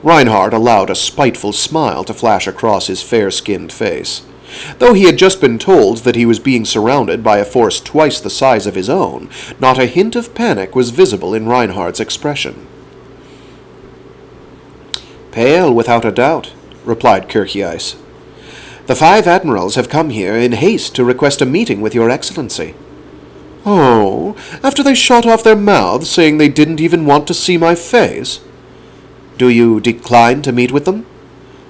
Reinhard allowed a spiteful smile to flash across his fair-skinned face. Though he had just been told that he was being surrounded by a force twice the size of his own, not a hint of panic was visible in Reinhard's expression. "Pale, without a doubt," replied Kircheis. "The 5 admirals have come here in haste to request a meeting with your excellency." "Oh, after they shot off their mouths saying they didn't even want to see my face?" "Do you decline to meet with them?"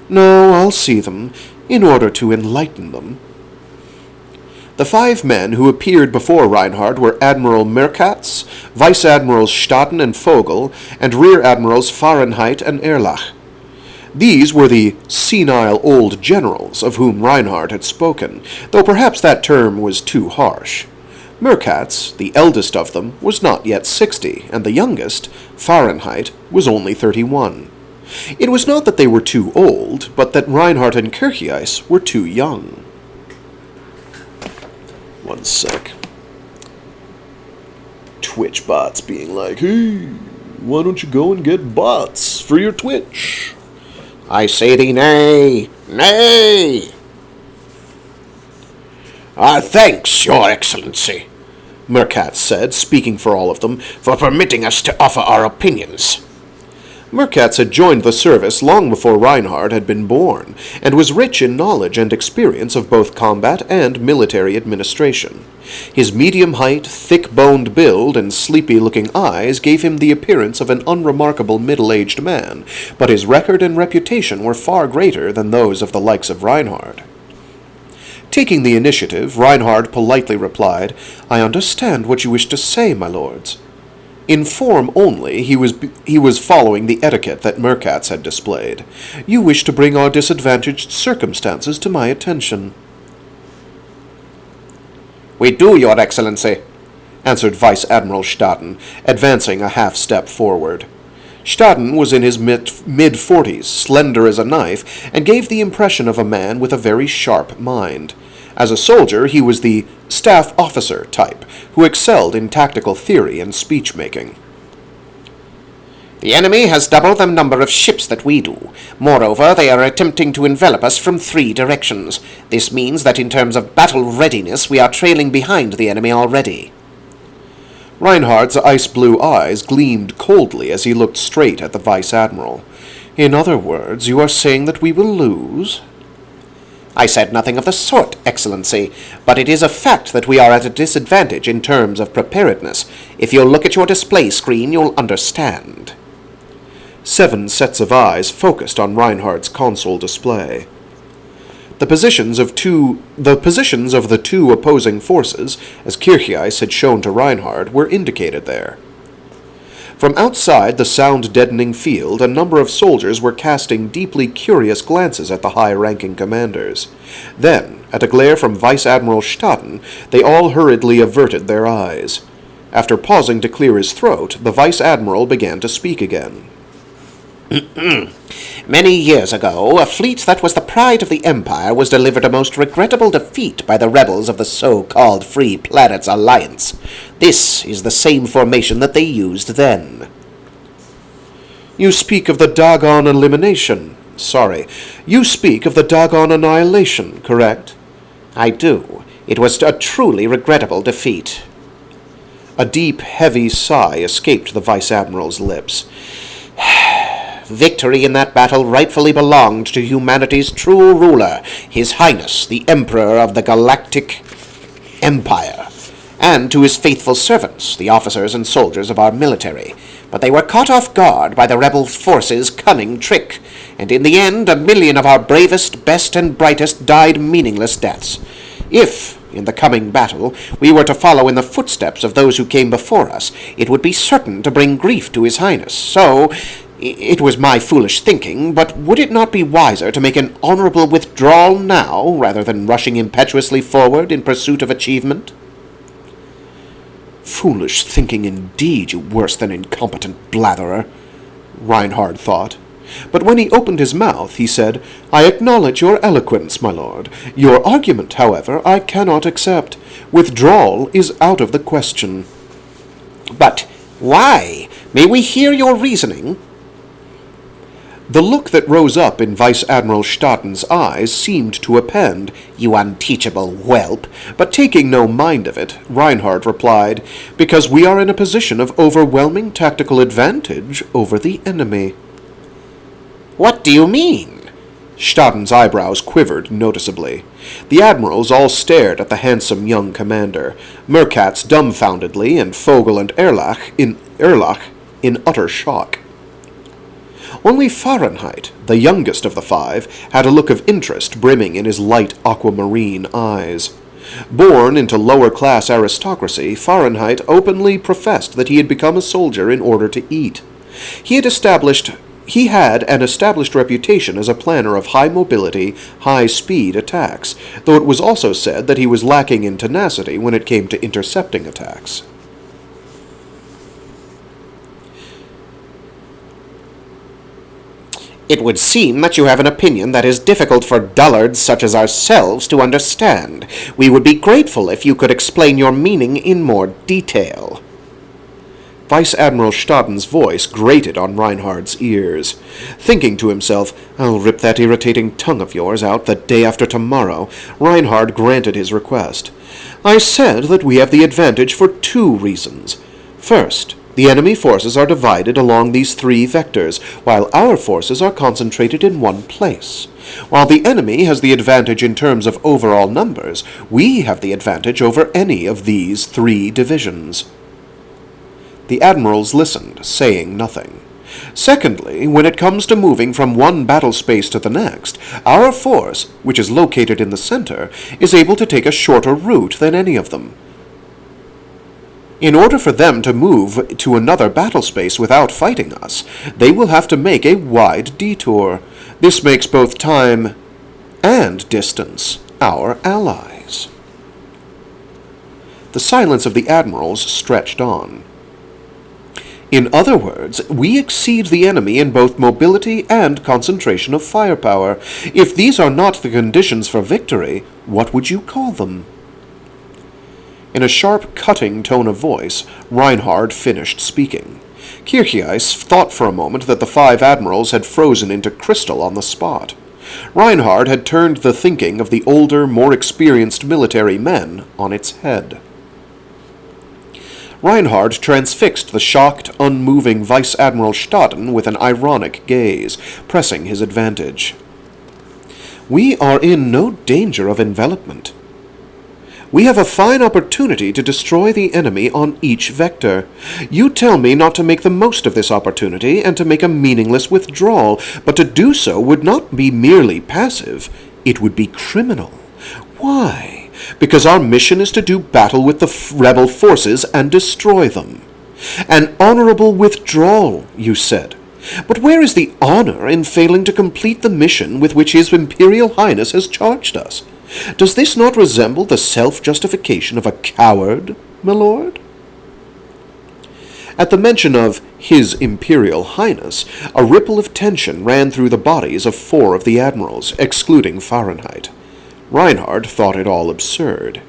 "No, I'll see them, in order to enlighten them." The 5 men who appeared before Reinhard were Admiral Merkatz, Vice Admirals Staaten and Vogel, and Rear Admirals Fahrenheit and Erlach. These were the senile old generals of whom Reinhard had spoken, though perhaps that term was too harsh. Merkatz, the eldest of them, was not yet 60, and the youngest, Fahrenheit, was only 31. It was not that they were too old, but that Reinhard and Kircheis were too young. One sec. Twitch bots being like, "Hey, why don't you go and get bots for your Twitch?" I say thee nay, nay. Thanks, your excellency, Merkatz said, speaking for all of them, for permitting us to offer our opinions. Merkatz had joined the service long before Reinhard had been born, and was rich in knowledge and experience of both combat and military administration. His medium height, thick-boned build, and sleepy-looking eyes gave him the appearance of an unremarkable middle-aged man, but his record and reputation were far greater than those of the likes of Reinhard. Taking the initiative, Reinhard politely replied, "I understand what you wish to say, my lords." In form only, he was following the etiquette that Merkatz had displayed. "You wish to bring our disadvantaged circumstances to my attention." "We do, your excellency," answered Vice Admiral Staaten, advancing a half-step forward. Staaten was in his mid-40s, slender as a knife, and gave the impression of a man with a very sharp mind. As a soldier, he was the staff officer type, who excelled in tactical theory and speech-making. "The enemy has double the number of ships that we do. Moreover, they are attempting to envelop us from 3 directions. This means that in terms of battle readiness, we are trailing behind the enemy already." Reinhard's ice-blue eyes gleamed coldly as he looked straight at the Vice-Admiral. "In other words, you are saying that we will lose?" "I said nothing of the sort, Excellency, but it is a fact that we are at a disadvantage in terms of preparedness. If you'll look at your display screen, you'll understand." 7 sets of eyes focused on Reinhard's console display. The positions of the 2 opposing forces, as Kircheis had shown to Reinhard, were indicated there. From outside the sound-deadening field, a number of soldiers were casting deeply curious glances at the high-ranking commanders. Then, at a glare from Vice Admiral Staaten, they all hurriedly averted their eyes. After pausing to clear his throat, the Vice Admiral began to speak again. "Many years ago, a fleet that was the pride of the Empire was delivered a most regrettable defeat by the rebels of the so-called Free Planets Alliance. This is the same formation that they used then." You speak of the Dagon annihilation, correct?" "I do. It was a truly regrettable defeat." A deep, heavy sigh escaped the Vice-Admiral's lips. "Victory in that battle rightfully belonged to humanity's true ruler, His Highness, the Emperor of the Galactic Empire, and to his faithful servants, the officers and soldiers of our military. But they were caught off guard by the rebel forces' cunning trick, and in the end 1,000,000 of our bravest, best, and brightest died meaningless deaths. If, in the coming battle, we were to follow in the footsteps of those who came before us, it would be certain to bring grief to His Highness. So, it was my foolish thinking, but would it not be wiser to make an honorable withdrawal now, rather than rushing impetuously forward in pursuit of achievement?" "Foolish thinking indeed, you worse-than-incompetent blatherer," Reinhard thought. But when he opened his mouth, he said, "I acknowledge your eloquence, my lord. Your argument, however, I cannot accept. Withdrawal is out of the question. But why? May we hear your reasoning? The look that rose up in Vice Admiral Staaten's eyes seemed to append. You unteachable whelp. But taking no mind of it, Reinhardt replied, "Because we are in a position of overwhelming tactical advantage over the enemy." What do you mean? Staaten's eyebrows quivered noticeably. The admirals all stared at the handsome young commander, Merkatz dumbfoundedly, and Vogel and Erlach in utter shock. Only Fahrenheit, the youngest of the five, had a look of interest brimming in his light aquamarine eyes. Born into lower-class aristocracy, Fahrenheit openly professed that he had become a soldier in order to eat. He had an established reputation as a planner of high-mobility, high-speed attacks, though it was also said that he was lacking in tenacity when it came to intercepting attacks. It would seem that you have an opinion that is difficult for dullards such as ourselves to understand. We would be grateful if you could explain your meaning in more detail. Vice Admiral Staaten's voice grated on Reinhardt's ears. Thinking to himself, "I'll rip that irritating tongue of yours out the day after tomorrow," Reinhardt granted his request. "I said that we have the advantage for 2 reasons. First, the enemy forces are divided along these 3 vectors, while our forces are concentrated in one place. While the enemy has the advantage in terms of overall numbers, we have the advantage over any of these 3 divisions." The admirals listened, saying nothing. Secondly, when it comes to moving from one battle space to the next, our force, which is located in the center, is able to take a shorter route than any of them. In order for them to move to another battle space without fighting us, they will have to make a wide detour. This makes both time and distance our allies. The silence of the admirals stretched on. In other words, we exceed the enemy in both mobility and concentration of firepower. If these are not the conditions for victory, what would you call them? In a sharp, cutting tone of voice, Reinhardt finished speaking. Kircheis thought for a moment that the 5 admirals had frozen into crystal on the spot. Reinhardt had turned the thinking of the older, more experienced military men on its head. Reinhardt transfixed the shocked, unmoving Vice Admiral Staaten with an ironic gaze, pressing his advantage. "We are in no danger of envelopment. We have a fine opportunity to destroy the enemy on each vector. You tell me not to make the most of this opportunity and to make a meaningless withdrawal, but to do so would not be merely passive, it would be criminal. Why? Because our mission is to do battle with the rebel forces and destroy them. An honorable withdrawal, you said. But where is the honor in failing to complete the mission with which His Imperial Highness has charged us? Does this not resemble the self-justification of a coward, my lord?" At the mention of His Imperial Highness, a ripple of tension ran through the bodies of 4 of the admirals, excluding Fahrenheit. Reinhardt thought it all absurd.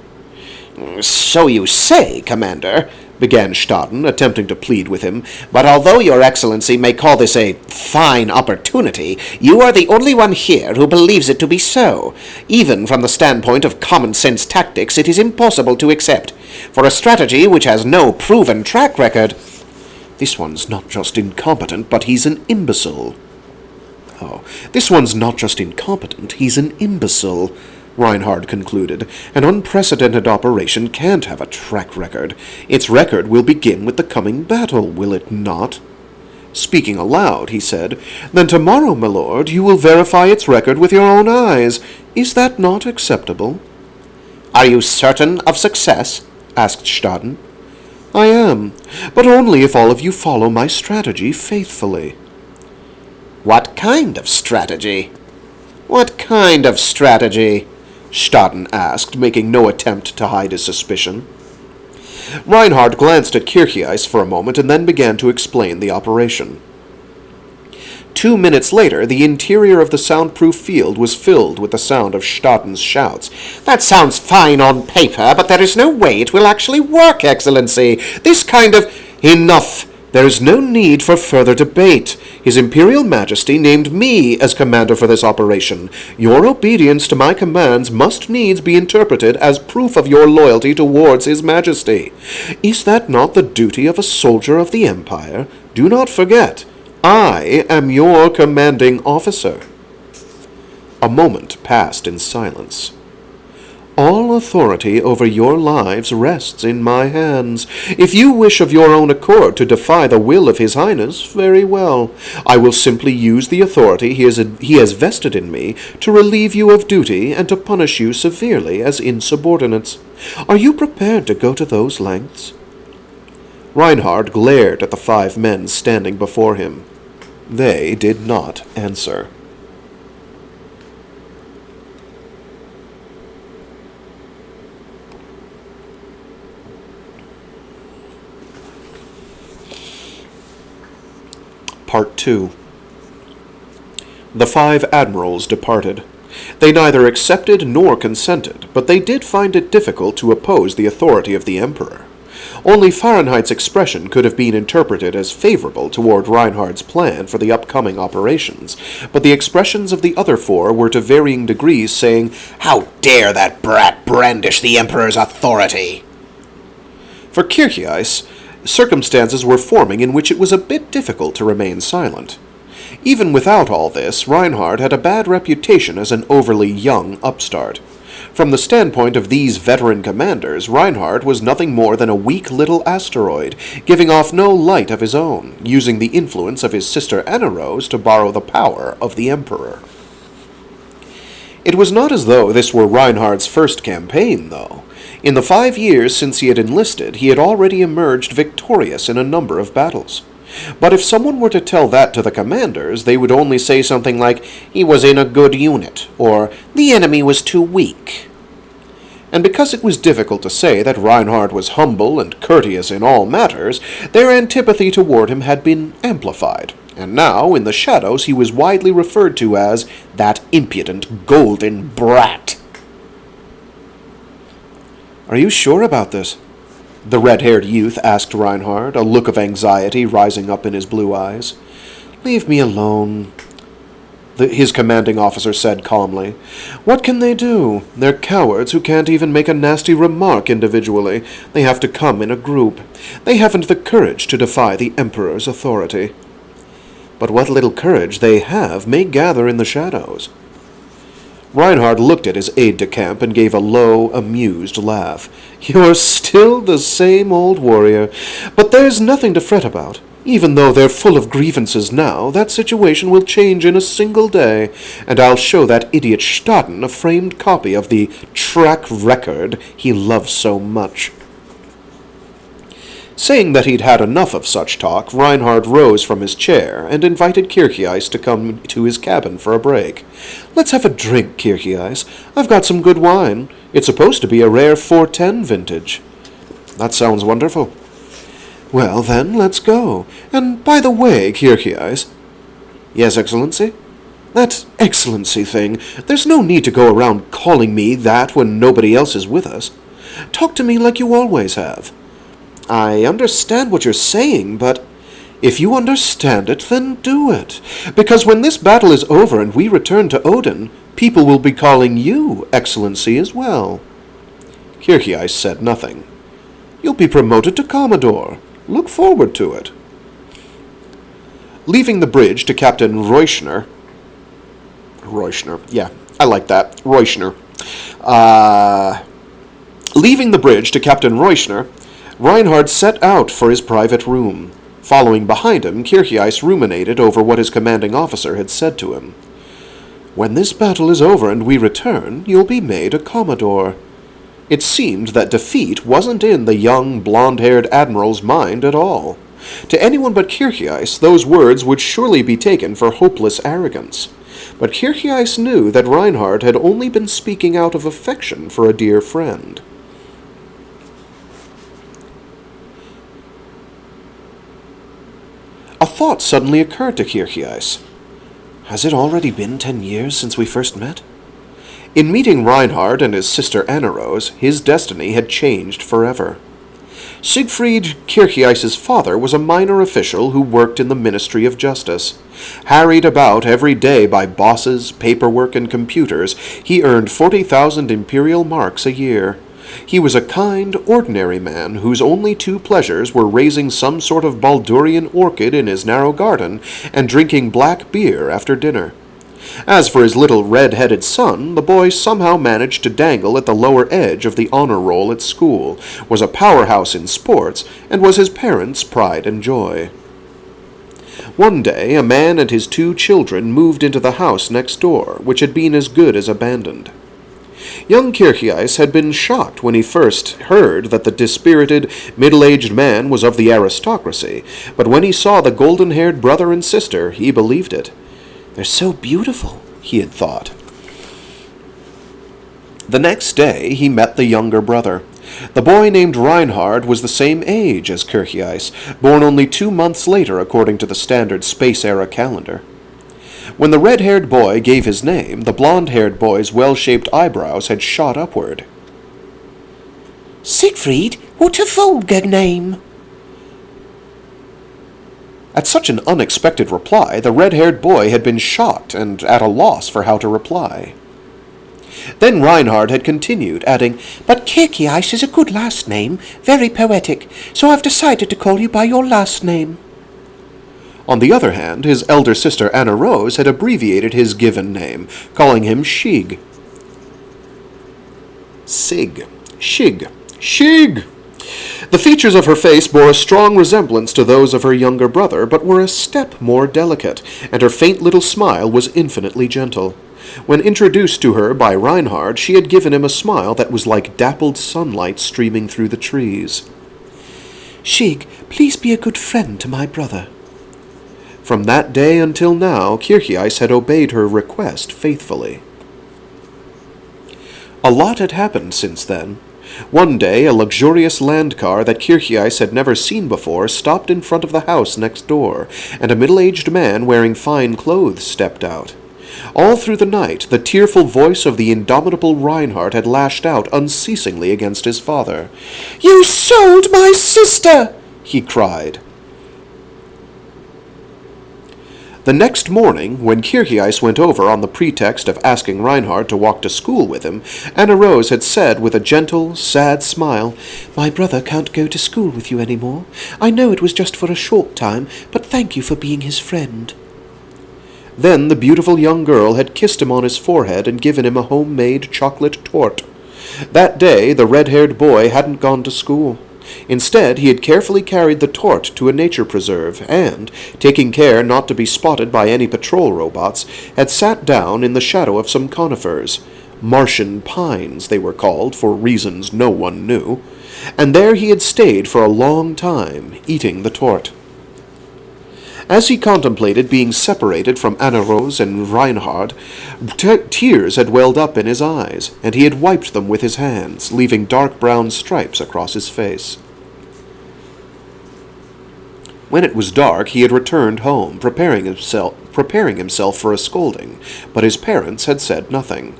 "So you say, Commander," began Staaten, attempting to plead with him, "but although your Excellency may call this a fine opportunity, you are the only one here who believes it to be so. Even from the standpoint of common-sense tactics, it is impossible to accept. For a strategy which has no proven track record—" "This one's not just incompetent, but he's an imbecile." "This one's not just incompetent, he's an imbecile," Reinhardt concluded. "An unprecedented operation can't have a track record. Its record will begin with the coming battle, will it not?" Speaking aloud, he said, "Then tomorrow, my lord, you will verify its record with your own eyes. Is that not acceptable?" "Are you certain of success?" asked Staaten. "I am, but only if all of you follow my strategy faithfully." "What kind of strategy?" "What kind of strategy?" Staaten asked, making no attempt to hide his suspicion. Reinhardt glanced at Kircheis for a moment and then began to explain the operation. 2 minutes later, the interior of the soundproof field was filled with the sound of Stauden's shouts. That sounds fine on paper, but there is no way it will actually work, Excellency. This kind of... Enough! There is no need for further debate. His Imperial Majesty named me as commander for this operation. Your obedience to my commands must needs be interpreted as proof of your loyalty towards His Majesty. Is that not the duty of a soldier of the Empire? Do not forget, I am your commanding officer. A moment passed in silence. All authority over your lives rests in my hands. If you wish of your own accord to defy the will of His Highness, very well. I will simply use the authority he has vested in me to relieve you of duty and to punish you severely as insubordinates. Are you prepared to go to those lengths? Reinhard glared at the 5 men standing before him. They did not answer. Part 2. The 5 admirals departed. They neither accepted nor consented, but they did find it difficult to oppose the authority of the Emperor. Only Fahrenheit's expression could have been interpreted as favorable toward Reinhard's plan for the upcoming operations, but the expressions of the other 4 were to varying degrees saying, "How dare that brat brandish the Emperor's authority?" For Kircheis, circumstances were forming in which it was a bit difficult to remain silent. Even without all this, Reinhard had a bad reputation as an overly young upstart. From the standpoint of these veteran commanders, Reinhard was nothing more than a weak little asteroid, giving off no light of his own, using the influence of his sister Enerose to borrow the power of the Emperor. It was not as though this were Reinhard's first campaign, though. In the 5 years since he had enlisted, he had already emerged victorious in a number of battles. But if someone were to tell that to the commanders, they would only say something like, "He was in a good unit," or "The enemy was too weak." And because it was difficult to say that Reinhard was humble and courteous in all matters, their antipathy toward him had been amplified, and now, in the shadows, he was widely referred to as that impudent golden brat. "Are you sure about this?" the red-haired youth asked Reinhard, a look of anxiety rising up in his blue eyes. "Leave me alone," his commanding officer said calmly. "What can they do? They're cowards who can't even make a nasty remark individually. They have to come in a group. They haven't the courage to defy the Emperor's authority. But what little courage they have may gather in the shadows." Reinhard looked at his aide-de-camp and gave a low, amused laugh. "You're still the same old warrior. But there's nothing to fret about. Even though they're full of grievances now, that situation will change in a single day, and I'll show that idiot Stauden a framed copy of the track record he loves so much." Saying that he'd had enough of such talk, Reinhard rose from his chair and invited Kircheis to come to his cabin for a break. "Let's have a drink, Kircheis. I've got some good wine. It's supposed to be a rare 410 vintage." "That sounds wonderful." "Well, then, let's go. And by the way, Kircheis—" "Yes, Excellency?" "That Excellency thing. There's no need to go around calling me that when nobody else is with us. Talk to me like you always have." "I understand what you're saying, but—" "If you understand it, then do it. Because when this battle is over and we return to Odin, people will be calling you Excellency as well." Kircheis said nothing. "You'll be promoted to Commodore. Look forward to it." Leaving the bridge to Captain Reuschner, yeah, I like that, Reuschner. Leaving the bridge to Captain Reuschner, Reinhard set out for his private room. Following behind him, Kircheis ruminated over what his commanding officer had said to him. "When this battle is over and we return, you'll be made a Commodore." It seemed that defeat wasn't in the young, blonde-haired admiral's mind at all. To anyone but Kircheis, those words would surely be taken for hopeless arrogance. But Kircheis knew that Reinhard had only been speaking out of affection for a dear friend. A thought suddenly occurred to Kircheis. Has it already been 10 years since we first met? In meeting Reinhard and his sister Anna-Rose, his destiny had changed forever. Siegfried Kircheis's father was a minor official who worked in the Ministry of Justice. Harried about every day by bosses, paperwork, and computers, he earned 40,000 imperial marks a year. He was a kind, ordinary man whose only two pleasures were raising some sort of Baldurian orchid in his narrow garden and drinking black beer after dinner. As for his little red-headed son, the boy somehow managed to dangle at the lower edge of the honor roll at school, was a powerhouse in sports, and was his parents' pride and joy. One day, a man and his two children moved into the house next door, which had been as good as abandoned. Young Kircheis had been shocked when he first heard that the dispirited, middle-aged man was of the aristocracy, but when he saw the golden-haired brother and sister, he believed it. "They're so beautiful," he had thought. The next day he met the younger brother. The boy named Reinhard was the same age as Kircheis, born only 2 months later according to the standard space-era calendar. When the red-haired boy gave his name, the blonde-haired boy's well-shaped eyebrows had shot upward. "Siegfried, what a vulgar name!" At such an unexpected reply, the red-haired boy had been shocked and at a loss for how to reply. Then Reinhard had continued, adding, "But Kircheis is a good last name, very poetic, so I've decided to call you by your last name." On the other hand, his elder sister Anna-Rose had abbreviated his given name, calling him Shig. Shig! The features of her face bore a strong resemblance to those of her younger brother, but were a step more delicate, and her faint little smile was infinitely gentle. When introduced to her by Reinhard, she had given him a smile that was like dappled sunlight streaming through the trees. "Shig, please be a good friend to my brother." From that day until now, Kircheis had obeyed her request faithfully. A lot had happened since then. One day, a luxurious land car that Kircheis had never seen before stopped in front of the house next door, and a middle-aged man wearing fine clothes stepped out. All through the night, the tearful voice of the indomitable Reinhard had lashed out unceasingly against his father. "You sold my sister!" he cried. The next morning, when Kircheis went over on the pretext of asking Reinhard to walk to school with him, Anna-Rose had said with a gentle, sad smile, "My brother can't go to school with you any more. I know it was just for a short time, but thank you for being his friend." Then the beautiful young girl had kissed him on his forehead and given him a homemade chocolate torte. That day the red-haired boy hadn't gone to school. Instead, he had carefully carried the torte to a nature preserve and, taking care not to be spotted by any patrol robots, had sat down in the shadow of some conifers. Martian pines, they were called, for reasons no one knew. And there he had stayed for a long time, eating the torte. As he contemplated being separated from Anna-Rose and Reinhard, tears had welled up in his eyes, and he had wiped them with his hands, leaving dark brown stripes across his face. When it was dark, he had returned home, preparing himself for a scolding, but his parents had said nothing.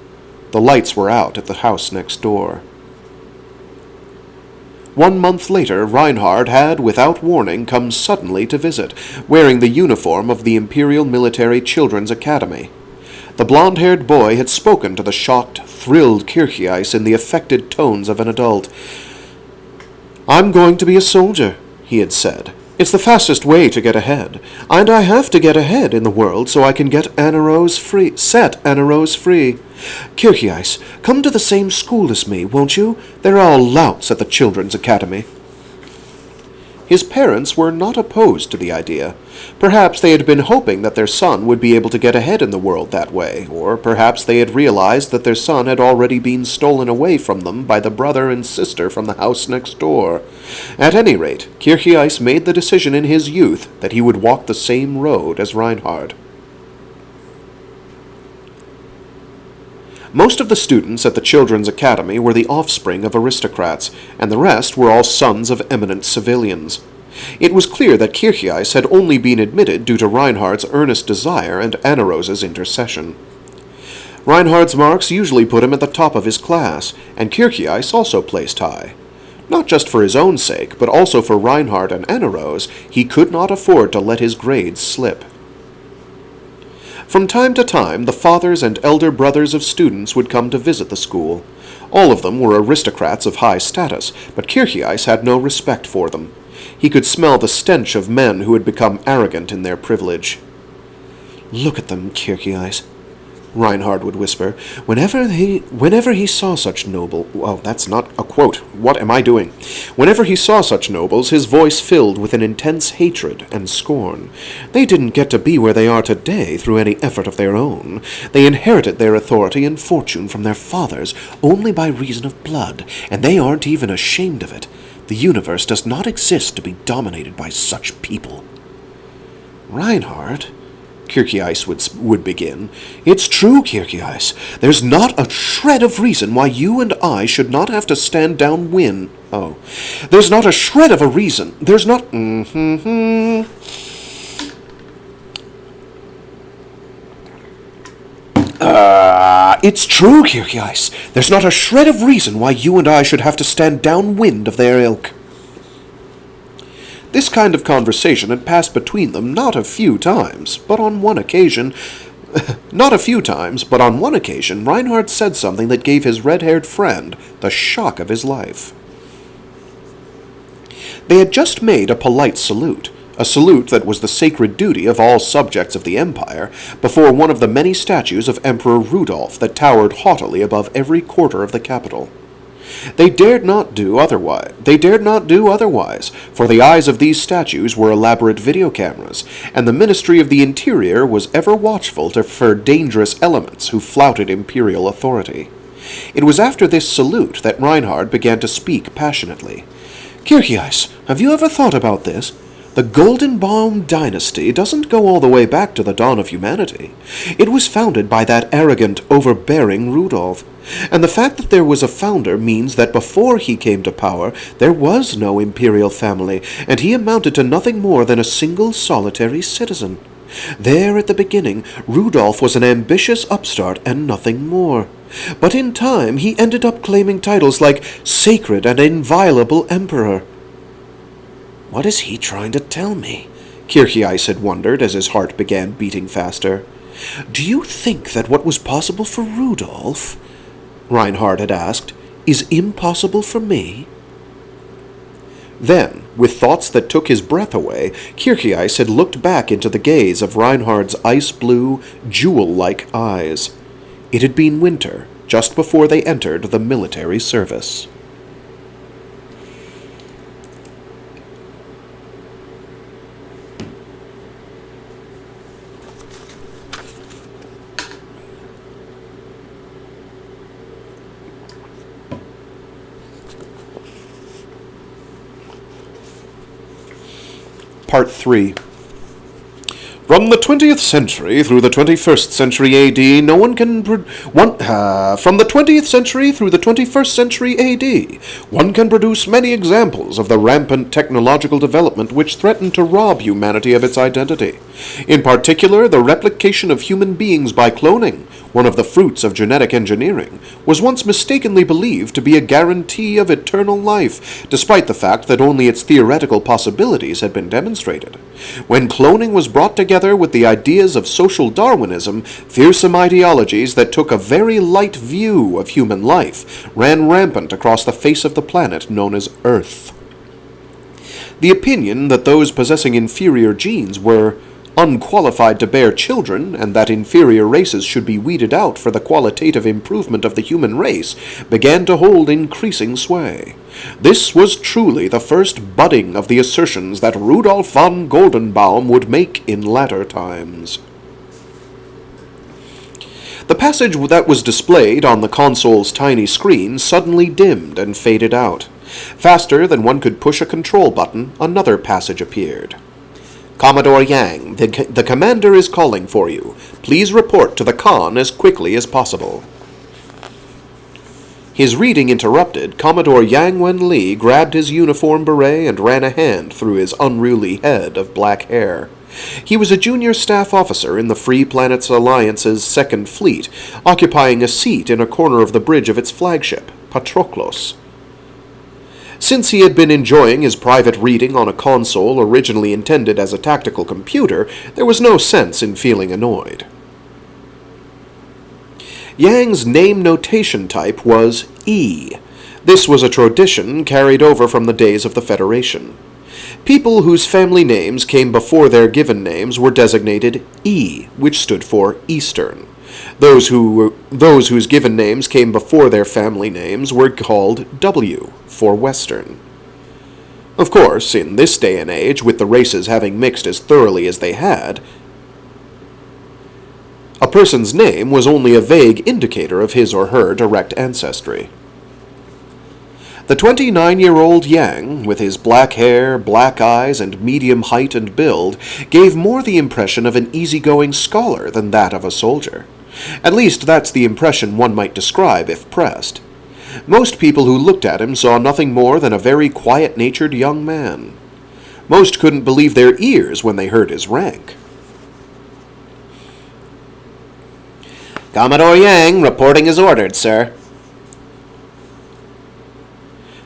The lights were out at the house next door. 1 month later, Reinhard had, without warning, come suddenly to visit, wearing the uniform of the Imperial Military Children's Academy. The blond-haired boy had spoken to the shocked, thrilled Kircheis in the affected tones of an adult. "I'm going to be a soldier," he had said. "It's the fastest way to get ahead, and I have to get ahead in the world so I can get set Anna-Rose free. Kircheis, come to the same school as me, won't you? They're all louts at the Children's Academy." His parents were not opposed to the idea. Perhaps they had been hoping that their son would be able to get ahead in the world that way, or perhaps they had realized that their son had already been stolen away from them by the brother and sister from the house next door. At any rate, Kircheis made the decision in his youth that he would walk the same road as Reinhard. Most of the students at the Children's Academy were the offspring of aristocrats, and the rest were all sons of eminent civilians. It was clear that Kircheis had only been admitted due to Reinhardt's earnest desire and Anarose's intercession. Reinhardt's marks usually put him at the top of his class, and Kircheis also placed high. Not just for his own sake, but also for Reinhardt and Anarose, he could not afford to let his grades slip. From time to time, the fathers and elder brothers of students would come to visit the school. All of them were aristocrats of high status, but Kircheis had no respect for them. He could smell the stench of men who had become arrogant in their privilege. "Look at them, Kircheis," Reinhardt would whisper, whenever he saw such noble... Well, that's not a quote. What am I doing? Whenever he saw such nobles, his voice filled with an intense hatred and scorn. They didn't get to be where they are today through any effort of their own. They inherited their authority and fortune from their fathers only by reason of blood, and they aren't even ashamed of it. The universe does not exist to be dominated by such people. Reinhardt... Kircheis would begin. "It's true, Kircheis. There's not a shred of reason why you and I should not have to stand downwind. Oh. There's not a shred of a reason. There's not... It's true, Kircheis. There's not a shred of reason why you and I should have to stand downwind of their ilk." This kind of conversation had passed between them not a few times, but on one occasion, Reinhardt said something that gave his red-haired friend the shock of his life. They had just made a polite salute, a salute that was the sacred duty of all subjects of the Empire, before one of the many statues of Emperor Rudolph that towered haughtily above every quarter of the capital. They dared not do otherwise, for the eyes of these statues were elaborate video cameras, and the Ministry of the Interior was ever watchful for dangerous elements who flouted imperial authority. It was after this salute that Reinhardt began to speak passionately. "Kircheis, have you ever thought about this? The Golden Baum dynasty doesn't go all the way back to the dawn of humanity. It was founded by that arrogant, overbearing Rudolph. And the fact that there was a founder means that before he came to power, there was no imperial family, and he amounted to nothing more than a single solitary citizen. There at the beginning, Rudolph was an ambitious upstart and nothing more. But in time, he ended up claiming titles like Sacred and Inviolable Emperor." "What is he trying to tell me?" Kircheis had wondered as his heart began beating faster. "Do you think that what was possible for Rudolph," Reinhardt had asked, "is impossible for me?" Then, with thoughts that took his breath away, Kircheis had looked back into the gaze of Reinhardt's ice-blue, jewel-like eyes. It had been winter, just before they entered the military service. Part 3. From the 20th century through the 21st century A.D., From the 20th century through the 21st century A.D., one can produce many examples of the rampant technological development which threatened to rob humanity of its identity. In particular, the replication of human beings by cloning, one of the fruits of genetic engineering, was once mistakenly believed to be a guarantee of eternal life, despite the fact that only its theoretical possibilities had been demonstrated. When cloning was brought together with the ideas of social Darwinism, fearsome ideologies that took a very light view of human life ran rampant across the face of the planet known as Earth. The opinion that those possessing inferior genes were unqualified to bear children, and that inferior races should be weeded out for the qualitative improvement of the human race, began to hold increasing sway. This was truly the first budding of the assertions that Rudolf von Goldenbaum would make in latter times. The passage that was displayed on the console's tiny screen suddenly dimmed and faded out. Faster than one could push a control button, another passage appeared. "Commodore Yang, the commander is calling for you. Please report to the Khan as quickly as possible." His reading interrupted, Commodore Yang Wen-li grabbed his uniform beret and ran a hand through his unruly head of black hair. He was a junior staff officer in the Free Planets Alliance's Second Fleet, occupying a seat in a corner of the bridge of its flagship, Patroklos. Since he had been enjoying his private reading on a console originally intended as a tactical computer, there was no sense in feeling annoyed. Yang's name notation type was E. This was a tradition carried over from the days of the Federation. People whose family names came before their given names were designated E, which stood for Eastern. Those whose given names came before their family names were called W, for Western. Of course, in this day and age, with the races having mixed as thoroughly as they had, a person's name was only a vague indicator of his or her direct ancestry. The 29-year-old Yang, with his black hair, black eyes, and medium height and build, gave more the impression of an easygoing scholar than that of a soldier. At least that's the impression one might describe if pressed. Most people who looked at him saw nothing more than a very quiet-natured young man. Most couldn't believe their ears when they heard his rank. Commodore Yang reporting as ordered, sir.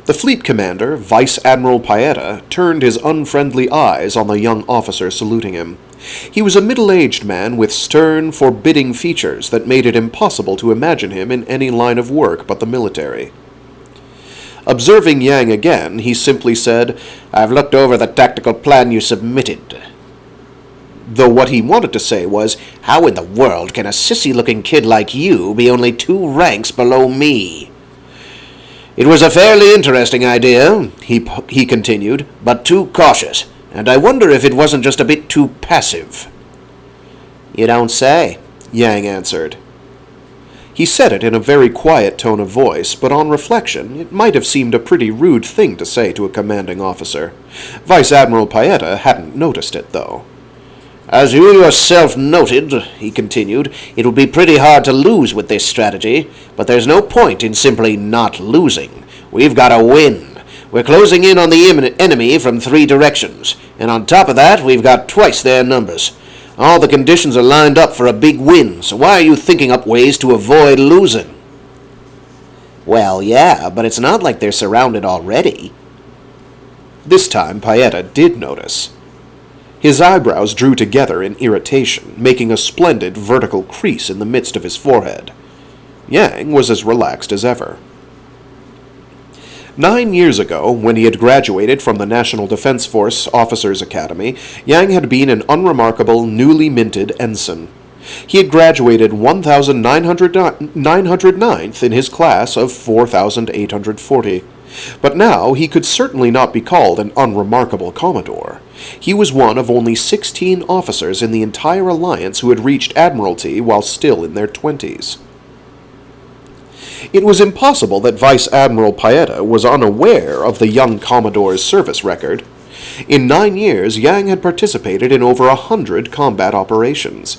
The fleet commander, Vice Admiral Paeta, turned his unfriendly eyes on the young officer saluting him. He was a middle-aged man with stern, forbidding features that made it impossible to imagine him in any line of work but the military. Observing Yang again, he simply said, "I've looked over the tactical plan you submitted." Though what he wanted to say was, "How in the world can a sissy-looking kid like you be only 2 ranks below me?" "It was a fairly interesting idea," he continued, "but too cautious, and I wonder if it wasn't just a bit too passive." "You don't say," Yang answered. He said it in a very quiet tone of voice, but on reflection, it might have seemed a pretty rude thing to say to a commanding officer. Vice Admiral Paeta hadn't noticed it, though. "As you yourself noted," he continued, "it would be pretty hard to lose with this strategy, but there's no point in simply not losing. We've got to win. We're closing in on the enemy from 3 directions, and on top of that, we've got twice their numbers. All the conditions are lined up for a big win, so why are you thinking up ways to avoid losing?" "Well, yeah, but it's not like they're surrounded already." This time, Paeta did notice. His eyebrows drew together in irritation, making a splendid vertical crease in the midst of his forehead. Yang was as relaxed as ever. 9 years ago, when he had graduated from the National Defense Force Officers Academy, Yang had been an unremarkable, newly minted ensign. He had graduated 1,909th in his class of 4,840. But now he could certainly not be called an unremarkable Commodore. He was one of only 16 officers in the entire alliance who had reached Admiralty while still in their 20s. It was impossible that Vice Admiral Paeta was unaware of the young Commodore's service record. In 9 years, Yang had participated in over 100 combat operations.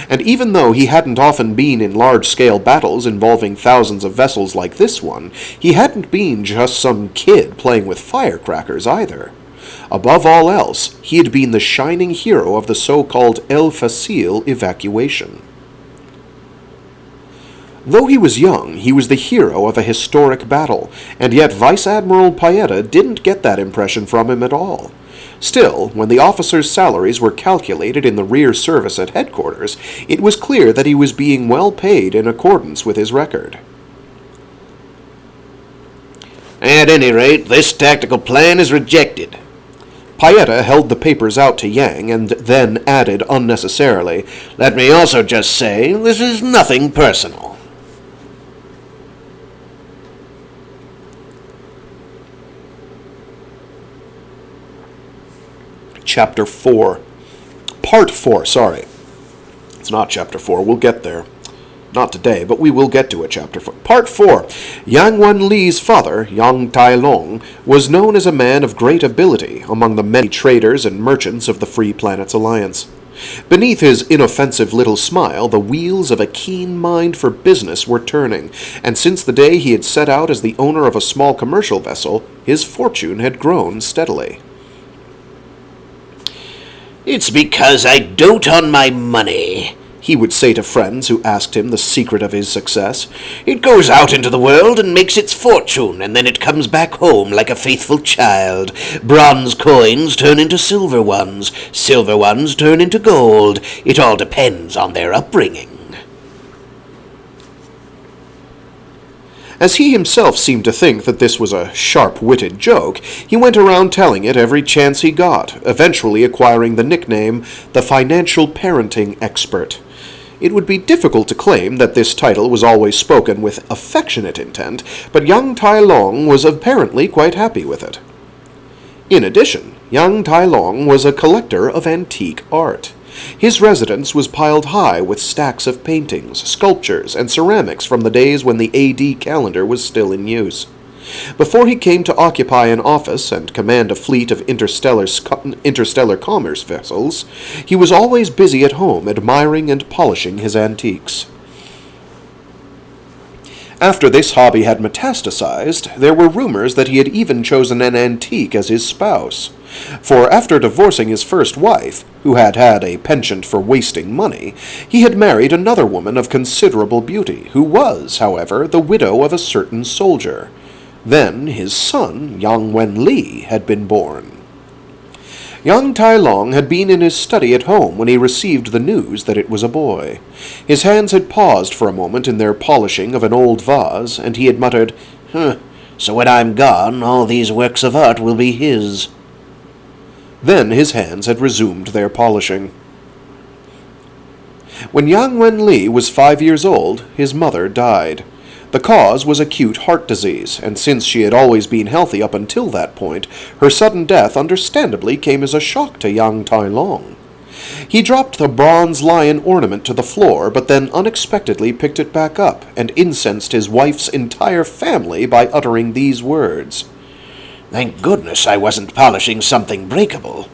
And even though he hadn't often been in large-scale battles involving thousands of vessels like this one, he hadn't been just some kid playing with firecrackers either. Above all else, he had been the shining hero of the so-called El Facile evacuation. Though he was young, he was the hero of a historic battle, and yet Vice Admiral Paeta didn't get that impression from him at all. Still, when the officers' salaries were calculated in the rear service at headquarters, it was clear that he was being well paid in accordance with his record. "At any rate, this tactical plan is rejected." Paeta held the papers out to Yang and then added unnecessarily, "Let me also just say, this is nothing personal." Chapter 4. Part 4, sorry. It's not Chapter 4, we'll get there. Not today, but we will get to it, Chapter 4. Part 4. Yang Wen-li's father, Yang Tai-long, was known as a man of great ability among the many traders and merchants of the Free Planets Alliance. Beneath his inoffensive little smile, the wheels of a keen mind for business were turning, and since the day he had set out as the owner of a small commercial vessel, his fortune had grown steadily. "It's because I dote on my money," he would say to friends who asked him the secret of his success. "It goes out into the world and makes its fortune, and then it comes back home like a faithful child. Bronze coins turn into silver ones turn into gold. It all depends on their upbringing." As he himself seemed to think that this was a sharp-witted joke, he went around telling it every chance he got, eventually acquiring the nickname the Financial Parenting Expert. It would be difficult to claim that this title was always spoken with affectionate intent, but young Tai Long was apparently quite happy with it. In addition, young Tai Long was a collector of antique art. His residence was piled high with stacks of paintings, sculptures, and ceramics from the days when the AD calendar was still in use. Before he came to occupy an office and command a fleet of interstellar commerce vessels, he was always busy at home admiring and polishing his antiques. After this hobby had metastasized, there were rumors that he had even chosen an antique as his spouse. For after divorcing his first wife, who had had a penchant for wasting money, he had married another woman of considerable beauty, who was, however, the widow of a certain soldier. Then his son, Yang Wen-li, had been born. Young Tai Long had been in his study at home when he received the news that it was a boy. His hands had paused for a moment in their polishing of an old vase, and he had muttered, So when I'm gone, all these works of art will be his." Then his hands had resumed their polishing. When Yang Wen-li was 5 years old, his mother died. The cause was acute heart disease, and since she had always been healthy up until that point, her sudden death understandably came as a shock to young Tai Long. He dropped the bronze lion ornament to the floor, but then unexpectedly picked it back up, and incensed his wife's entire family by uttering these words. "Thank goodness I wasn't polishing something breakable."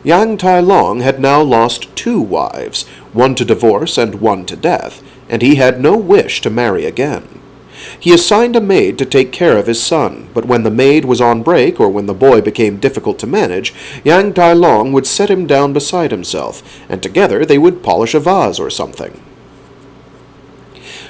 Yang Tai Long had now lost 2 wives, one to divorce and one to death, and he had no wish to marry again. He assigned a maid to take care of his son, but when the maid was on break or when the boy became difficult to manage, Yang Tai Long would set him down beside himself, and together they would polish a vase or something.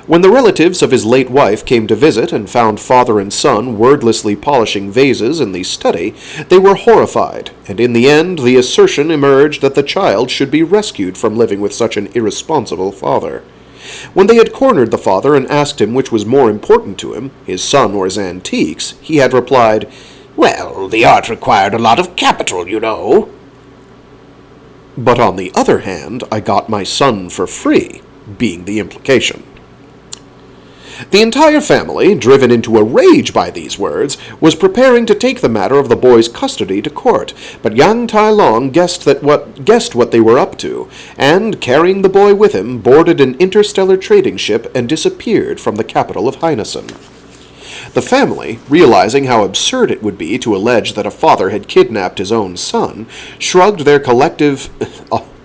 When the relatives of his late wife came to visit and found father and son wordlessly polishing vases in the study, they were horrified, and in the end the assertion emerged that the child should be rescued from living with such an irresponsible father. When they had cornered the father and asked him which was more important to him, his son or his antiques, he had replied, "Well, the art required a lot of capital, you know." "But on the other hand, I got my son for free," being the implication. The entire family, driven into a rage by these words, was preparing to take the matter of the boy's custody to court, but Yang Tai Long guessed what they were up to, and, carrying the boy with him, boarded an interstellar trading ship and disappeared from the capital of Heinessen. The family, realizing how absurd it would be to allege that a father had kidnapped his own son, shrugged their collective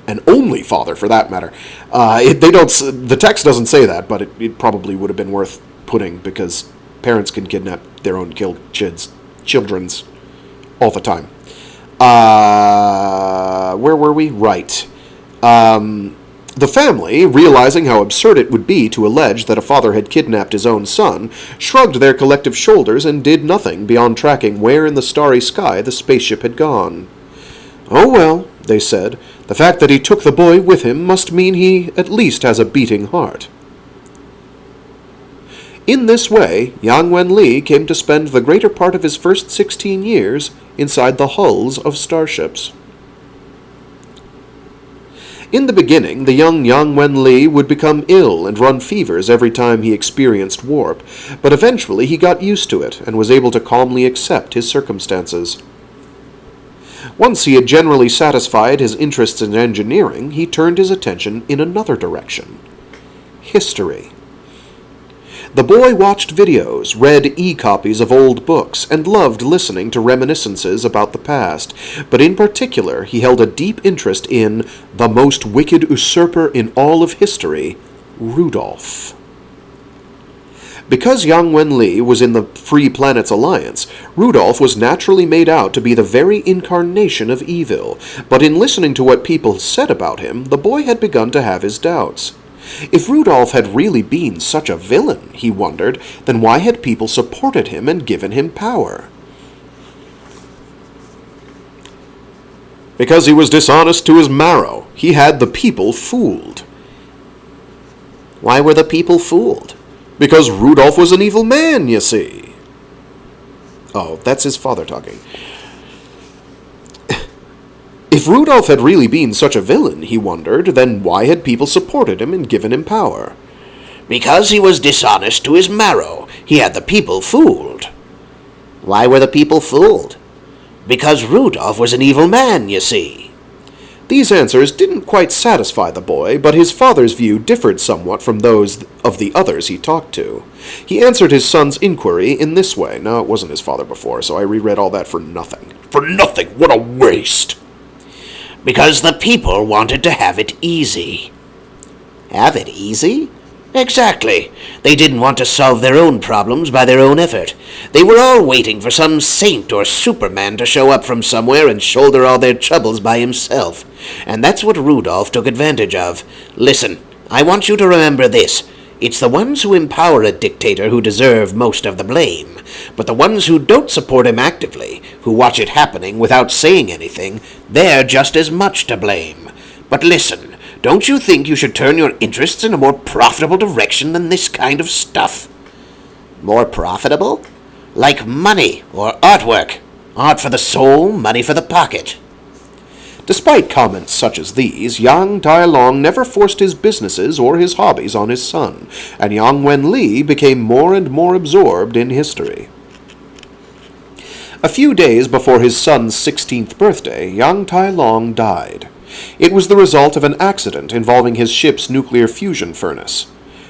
an only father, for that matter. The text doesn't say that, but it probably would have been worth putting, because parents can kidnap their own children's all the time. Where were we? Right. The family, realizing how absurd it would be to allege that a father had kidnapped his own son, shrugged their collective shoulders and did nothing beyond tracking where in the starry sky the spaceship had gone. "Oh well," they said, "the fact that he took the boy with him must mean he at least has a beating heart." In this way, Yang Wen-li came to spend the greater part of his first 16 years inside the hulls of starships. In the beginning, the young Yang Wen-li would become ill and run fevers every time he experienced warp, but eventually he got used to it and was able to calmly accept his circumstances. Once he had generally satisfied his interests in engineering, he turned his attention in another direction: history. The boy watched videos, read e-copies of old books, and loved listening to reminiscences about the past, but in particular he held a deep interest in the most wicked usurper in all of history, Rudolph. Because Yang Wen-li was in the Free Planets Alliance, Rudolph was naturally made out to be the very incarnation of evil, but in listening to what people said about him, the boy had begun to have his doubts. If Rudolph had really been such a villain, he wondered, then why had people supported him and given him power? Because he was dishonest to his marrow. He had the people fooled. Why were the people fooled? Because Rudolph was an evil man, you see. Oh, that's his father talking. If Rudolph had really been such a villain, he wondered, then why had people supported him and given him power? Because he was dishonest to his marrow. He had the people fooled. Why were the people fooled? Because Rudolph was an evil man, you see. These answers didn't quite satisfy the boy, but his father's view differed somewhat from those of the others he talked to. He answered his son's inquiry in this way. Now, it wasn't his father before, so I reread all that for nothing. For nothing! What a waste! Because the people wanted to have it easy. Have it easy? Exactly. They didn't want to solve their own problems by their own effort. They were all waiting for some saint or superman to show up from somewhere and shoulder all their troubles by himself. And that's what Rudolph took advantage of. Listen, I want you to remember this. It's the ones who empower a dictator who deserve most of the blame. But the ones who don't support him actively, who watch it happening without saying anything, they're just as much to blame. But listen, don't you think you should turn your interests in a more profitable direction than this kind of stuff? More profitable? Like money or artwork. Art for the soul, money for the pocket. Despite comments such as these, Yang Tai-long never forced his businesses or his hobbies on his son, and Yang Wen-li became more and more absorbed in history. A few days before his son's 16th birthday, Yang Tai-long died. It was the result of an accident involving his ship's nuclear fusion furnace.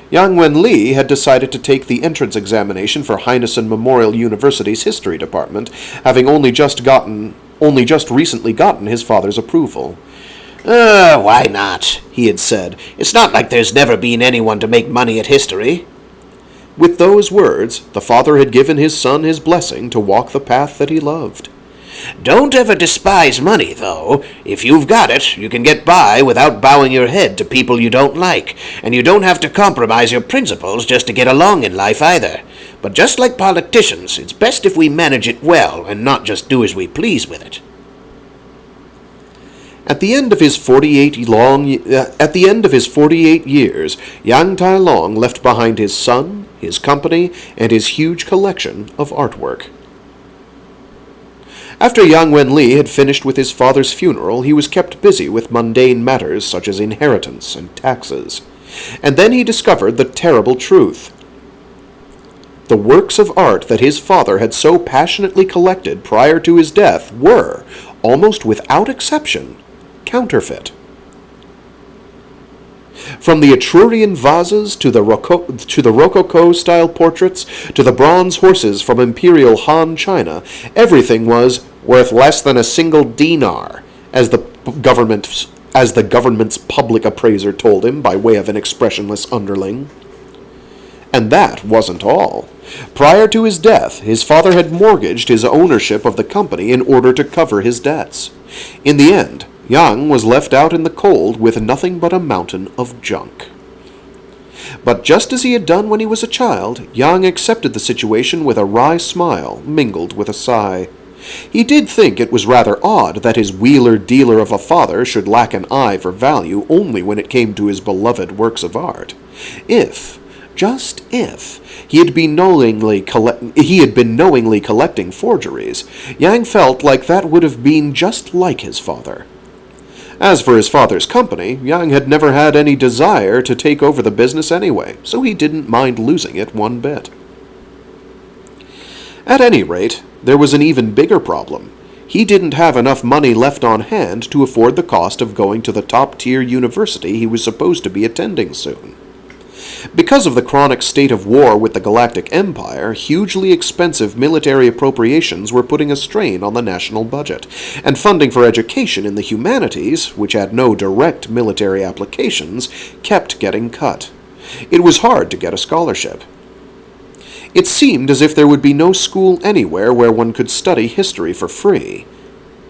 Yang Wen-li had decided to take the entrance examination for Heinesen Memorial University's history department, having only just recently gotten his father's approval. Why not? He had said. It's not like there's never been anyone to make money at history. With those words, the father had given his son his blessing to walk the path that he loved. Don't ever despise money, though. If you've got it, you can get by without bowing your head to people you don't like, and you don't have to compromise your principles just to get along in life either. But just like politicians, it's best if we manage it well and not just do as we please with it. At the end of his 48 years, Yang Tai-long left behind his son, his company, and his huge collection of artwork. After Yang Wen-li had finished with his father's funeral, he was kept busy with mundane matters such as inheritance and taxes. And then he discovered the terrible truth. The works of art that his father had so passionately collected prior to his death were, almost without exception, counterfeit. From the Etrurian vases to the Rococo-style portraits to the bronze horses from Imperial Han China, everything was worth less than a single dinar, as the government's public appraiser told him by way of an expressionless underling. And that wasn't all. Prior to his death, his father had mortgaged his ownership of the company in order to cover his debts. In the end, Yang was left out in the cold with nothing but a mountain of junk. But just as he had done when he was a child, Yang accepted the situation with a wry smile mingled with a sigh. He did think it was rather odd that his wheeler-dealer of a father should lack an eye for value only when it came to his beloved works of art. Just if, he had been knowingly collecting forgeries, Yang felt like that would have been just like his father. As for his father's company, Yang had never had any desire to take over the business anyway, so he didn't mind losing it one bit. At any rate, there was an even bigger problem. He didn't have enough money left on hand to afford the cost of going to the top-tier university he was supposed to be attending soon. Because of the chronic state of war with the Galactic Empire, hugely expensive military appropriations were putting a strain on the national budget, and funding for education in the humanities, which had no direct military applications, kept getting cut. It was hard to get a scholarship. It seemed as if there would be no school anywhere where one could study history for free.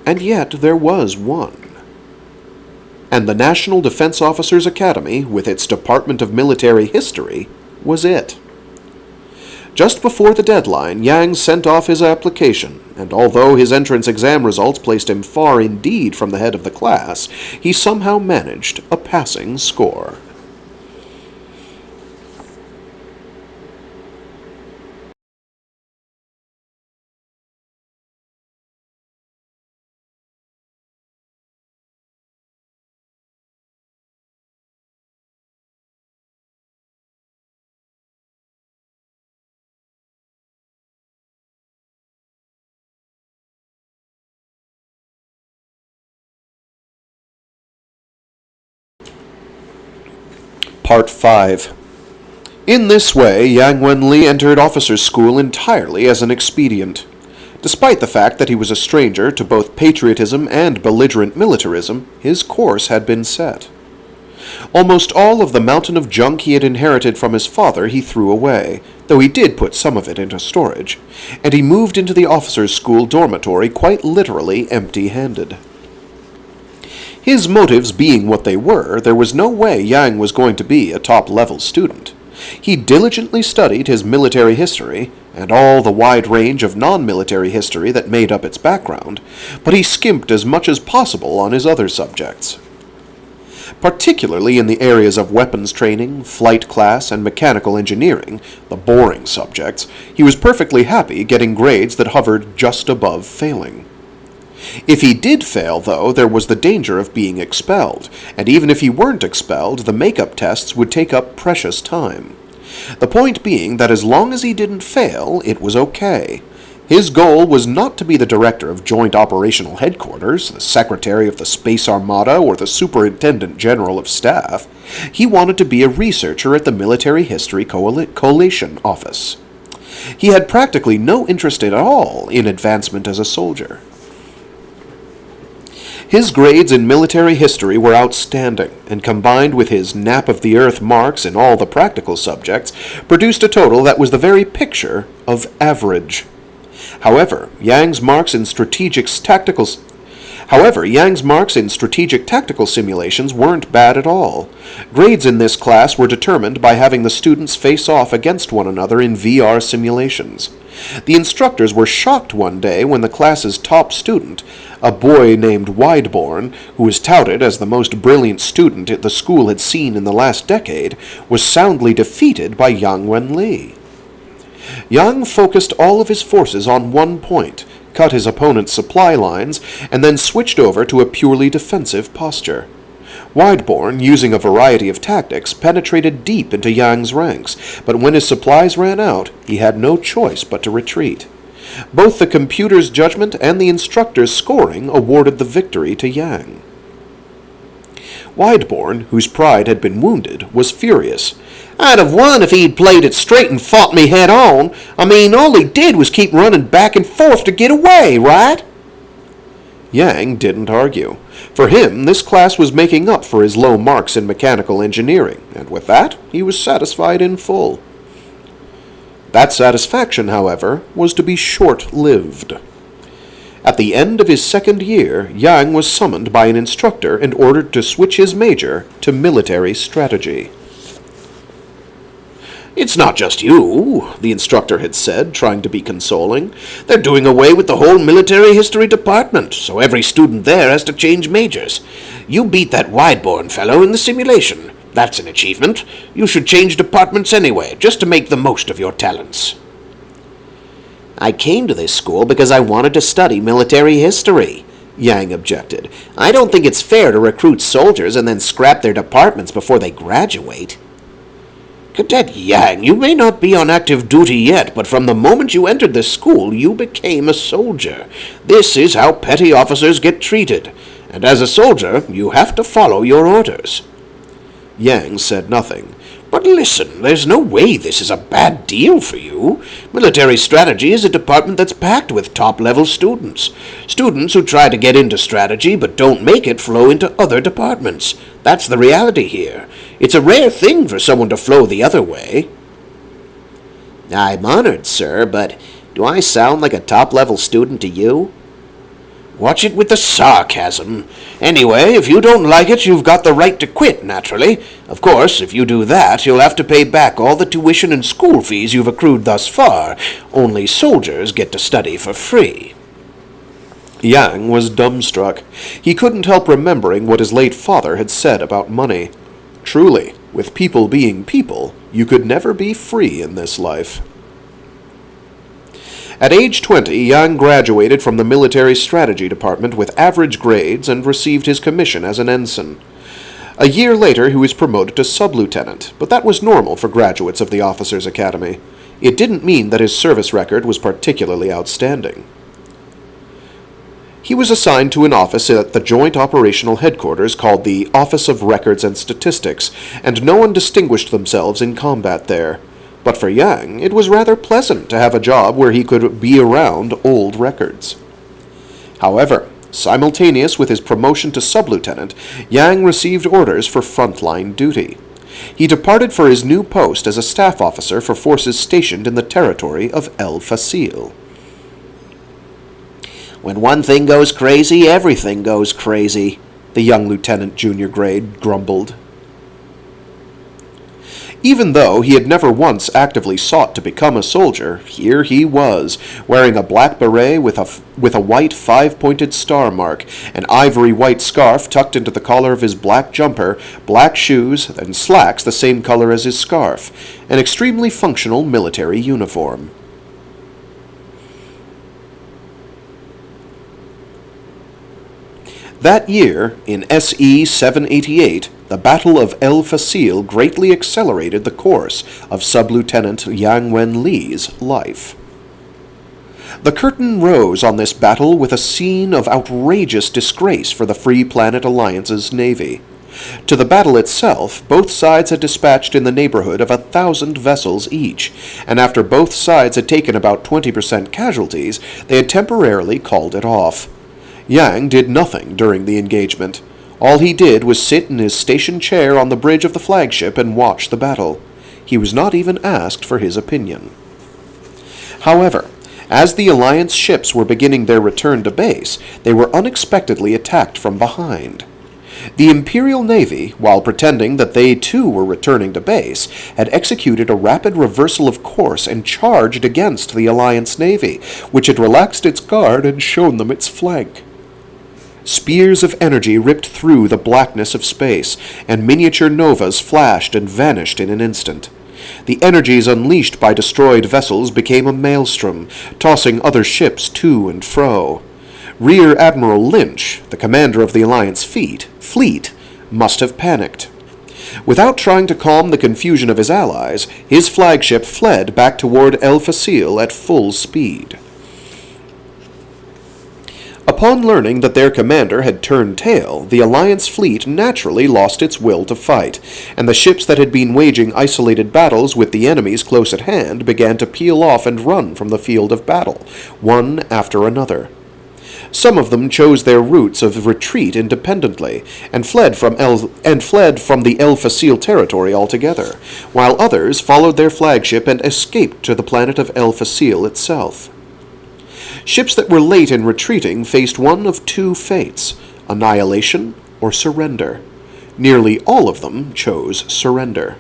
And yet there was one. And the National Defense Officers Academy, with its Department of Military History, was it. Just before the deadline, Yang sent off his application, and although his entrance exam results placed him far indeed from the head of the class, he somehow managed a passing score. Part 5. In this way, Yang Wenli entered officers' school entirely as an expedient. Despite the fact that he was a stranger to both patriotism and belligerent militarism, his course had been set. Almost all of the mountain of junk he had inherited from his father he threw away, though he did put some of it into storage, and he moved into the officers' school dormitory quite literally empty-handed. His motives being what they were, there was no way Yang was going to be a top-level student. He diligently studied his military history, and all the wide range of non-military history that made up its background, but he skimped as much as possible on his other subjects. Particularly in the areas of weapons training, flight class, and mechanical engineering, the boring subjects, he was perfectly happy getting grades that hovered just above failing. If he did fail, though, there was the danger of being expelled, and even if he weren't expelled, the makeup tests would take up precious time. The point being that as long as he didn't fail, it was okay. His goal was not to be the director of Joint Operational Headquarters, the secretary of the Space Armada, or the Superintendent General of Staff. He wanted to be a researcher at the Military History Collation Office. He had practically no interest at all in advancement as a soldier. His grades in military history were outstanding, and combined with his nap-of-the-earth marks in all the practical subjects, produced a total that was the very picture of average. However, Yang's marks in strategic tactical simulations weren't bad at all. Grades in this class were determined by having the students face off against one another in VR simulations. The instructors were shocked one day when the class's top student, a boy named Wideborn, who was touted as the most brilliant student the school had seen in the last decade, was soundly defeated by Yang Wenli. Yang focused all of his forces on one point, cut his opponent's supply lines, and then switched over to a purely defensive posture. Wideborn, using a variety of tactics, penetrated deep into Yang's ranks, but when his supplies ran out, he had no choice but to retreat. Both the computer's judgment and the instructor's scoring awarded the victory to Yang. Wideborn, whose pride had been wounded, was furious. I'd have won if he'd played it straight and fought me head on. I mean, all he did was keep running back and forth to get away, right? Yang didn't argue. For him, this class was making up for his low marks in mechanical engineering, and with that, he was satisfied in full. That satisfaction, however, was to be short-lived. At the end of his second year, Yang was summoned by an instructor and ordered to switch his major to military strategy. It's not just you, the instructor had said, trying to be consoling. They're doing away with the whole military history department, so every student there has to change majors. You beat that Wideborn fellow in the simulation. That's an achievement. You should change departments anyway, just to make the most of your talents. I came to this school because I wanted to study military history, Yang objected. I don't think it's fair to recruit soldiers and then scrap their departments before they graduate. Cadet Yang, you may not be on active duty yet, but from the moment you entered this school, you became a soldier. This is how petty officers get treated, and as a soldier, you have to follow your orders. Yang said nothing. But listen, there's no way this is a bad deal for you. Military strategy is a department that's packed with top-level students. Students who try to get into strategy but don't make it flow into other departments. That's the reality here. It's a rare thing for someone to flow the other way. I'm honored, sir, but do I sound like a top-level student to you? Watch it with the sarcasm. Anyway, if you don't like it, you've got the right to quit, naturally. Of course, if you do that, you'll have to pay back all the tuition and school fees you've accrued thus far. Only soldiers get to study for free. Yang was dumbstruck. He couldn't help remembering what his late father had said about money. Truly, with people being people, you could never be free in this life. At age 20, Yang graduated from the Military Strategy Department with average grades and received his commission as an ensign. A year later, he was promoted to sub-lieutenant, but that was normal for graduates of the Officers' Academy. It didn't mean that his service record was particularly outstanding. He was assigned to an office at the Joint Operational Headquarters called the Office of Records and Statistics, and no one distinguished themselves in combat there. But for Yang, it was rather pleasant to have a job where he could be around old records. However, simultaneous with his promotion to sub-lieutenant, Yang received orders for frontline duty. He departed for his new post as a staff officer for forces stationed in the territory of El Facil. When one thing goes crazy, everything goes crazy, the young lieutenant junior grade grumbled. Even though he had never once actively sought to become a soldier, here he was, wearing a black beret with a white five-pointed star mark, an ivory white scarf tucked into the collar of his black jumper, black shoes, and slacks the same color as his scarf, an extremely functional military uniform. That year, in SE 788, the Battle of El Facil greatly accelerated the course of Sub-Lieutenant Yang Wen-Li's life. The curtain rose on this battle with a scene of outrageous disgrace for the Free Planet Alliance's navy. To the battle itself, both sides had dispatched in the neighborhood of 1,000 vessels each, and after both sides had taken about 20% casualties, they had temporarily called it off. Yang did nothing during the engagement. All he did was sit in his station chair on the bridge of the flagship and watch the battle. He was not even asked for his opinion. However, as the Alliance ships were beginning their return to base, they were unexpectedly attacked from behind. The Imperial Navy, while pretending that they too were returning to base, had executed a rapid reversal of course and charged against the Alliance Navy, which had relaxed its guard and shown them its flank. Spears of energy ripped through the blackness of space, and miniature novas flashed and vanished in an instant. The energies unleashed by destroyed vessels became a maelstrom, tossing other ships to and fro. Rear Admiral Lynch, the commander of the Alliance fleet, must have panicked. Without trying to calm the confusion of his allies, his flagship fled back toward El Facil at full speed. Upon learning that their commander had turned tail, the Alliance fleet naturally lost its will to fight, and the ships that had been waging isolated battles with the enemies close at hand began to peel off and run from the field of battle, one after another. Some of them chose their routes of retreat independently, and fled from the El Facil territory altogether, while others followed their flagship and escaped to the planet of El Facil itself. Ships that were late in retreating faced one of two fates, annihilation or surrender. Nearly all of them chose surrender.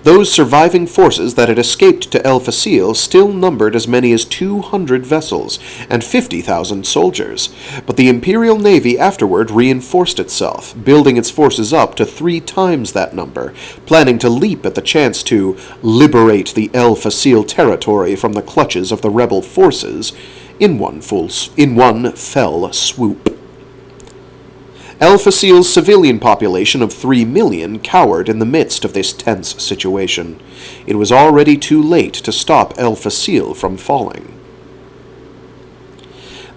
Those surviving forces that had escaped to El Facil still numbered as many as 200 vessels and 50,000 soldiers, but the Imperial Navy afterward reinforced itself, building its forces up to 3 times that number, planning to leap at the chance to liberate the El Facil territory from the clutches of the rebel forces in one fell swoop. El Facil's civilian population of 3 million cowered in the midst of this tense situation. It was already too late to stop El Facil from falling.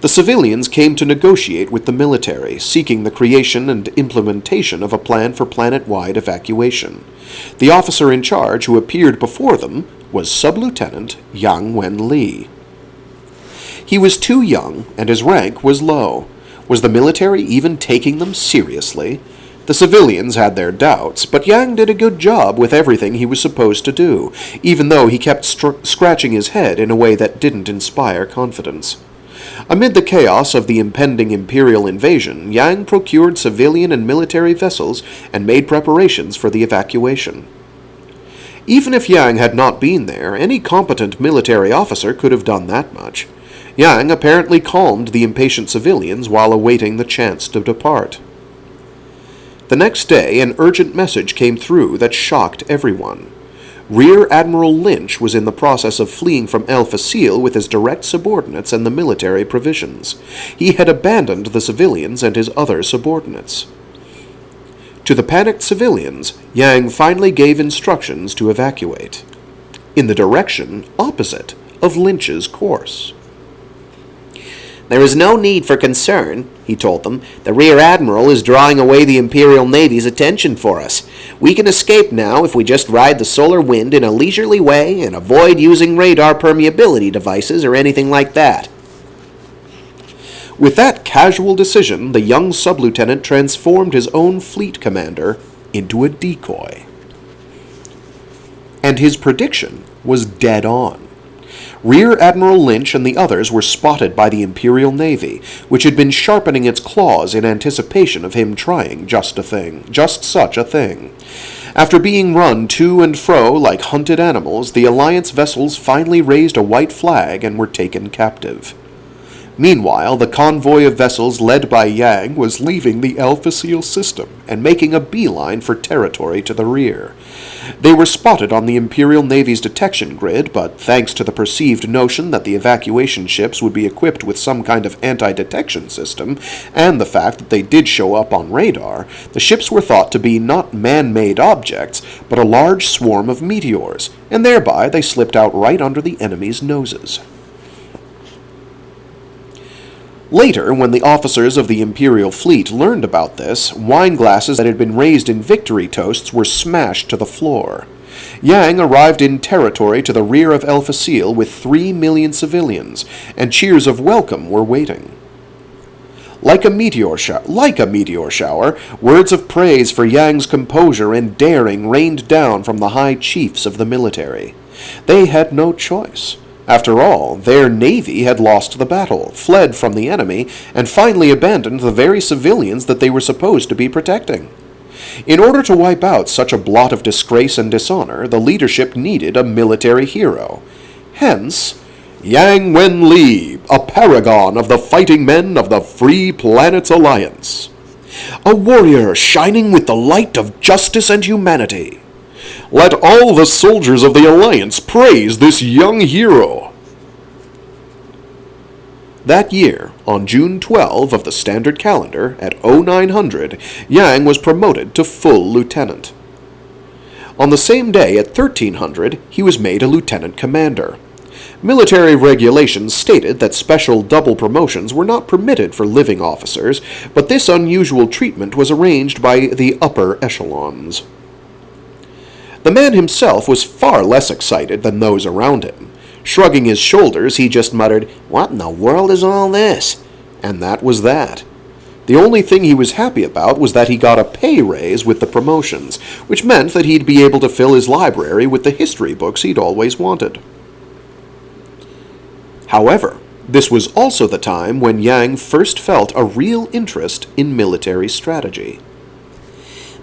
The civilians came to negotiate with the military, seeking the creation and implementation of a plan for planet-wide evacuation. The officer in charge who appeared before them was Sub-Lieutenant Yang Wen Li. He was too young, and his rank was low. Was the military even taking them seriously? The civilians had their doubts, but Yang did a good job with everything he was supposed to do, even though he kept scratching his head in a way that didn't inspire confidence. Amid the chaos of the impending Imperial invasion, Yang procured civilian and military vessels and made preparations for the evacuation. Even if Yang had not been there, any competent military officer could have done that much. Yang apparently calmed the impatient civilians while awaiting the chance to depart. The next day, an urgent message came through that shocked everyone. Rear Admiral Lynch was in the process of fleeing from El Facile with his direct subordinates and the military provisions. He had abandoned the civilians and his other subordinates. To the panicked civilians, Yang finally gave instructions to evacuate, in the direction opposite of Lynch's course. There is no need for concern, he told them. The Rear Admiral is drawing away the Imperial Navy's attention for us. We can escape now if we just ride the solar wind in a leisurely way and avoid using radar permeability devices or anything like that. With that casual decision, the young sub-lieutenant transformed his own fleet commander into a decoy. And his prediction was dead on. Rear Admiral Lynch and the others were spotted by the Imperial Navy, which had been sharpening its claws in anticipation of him trying just such a thing. After being run to and fro like hunted animals, the Alliance vessels finally raised a white flag and were taken captive. Meanwhile, the convoy of vessels led by Yang was leaving the El Facile system and making a beeline for territory to the rear. They were spotted on the Imperial Navy's detection grid, but thanks to the perceived notion that the evacuation ships would be equipped with some kind of anti-detection system, and the fact that they did show up on radar, the ships were thought to be not man-made objects, but a large swarm of meteors, and thereby they slipped out right under the enemy's noses. Later, when the officers of the Imperial fleet learned about this, wine glasses that had been raised in victory toasts were smashed to the floor. Yang arrived in territory to the rear of El Facile with 3 million civilians, and cheers of welcome were waiting. Like a meteor shower, words of praise for Yang's composure and daring rained down from the high chiefs of the military. They had no choice. After all, their navy had lost the battle, fled from the enemy, and finally abandoned the very civilians that they were supposed to be protecting. In order to wipe out such a blot of disgrace and dishonor, the leadership needed a military hero. Hence, Yang Wen Li, a paragon of the fighting men of the Free Planets Alliance. A warrior shining with the light of justice and humanity. Let all the soldiers of the Alliance praise this young hero. That year, on June 12 of the standard calendar, at 0900, Yang was promoted to full lieutenant. On the same day, at 1300, he was made a lieutenant commander. Military regulations stated that special double promotions were not permitted for living officers, but this unusual treatment was arranged by the upper echelons. The man himself was far less excited than those around him. Shrugging his shoulders, he just muttered, "What in the world is all this?" And that was that. The only thing he was happy about was that he got a pay raise with the promotions, which meant that he'd be able to fill his library with the history books he'd always wanted. However, this was also the time when Yang first felt a real interest in military strategy.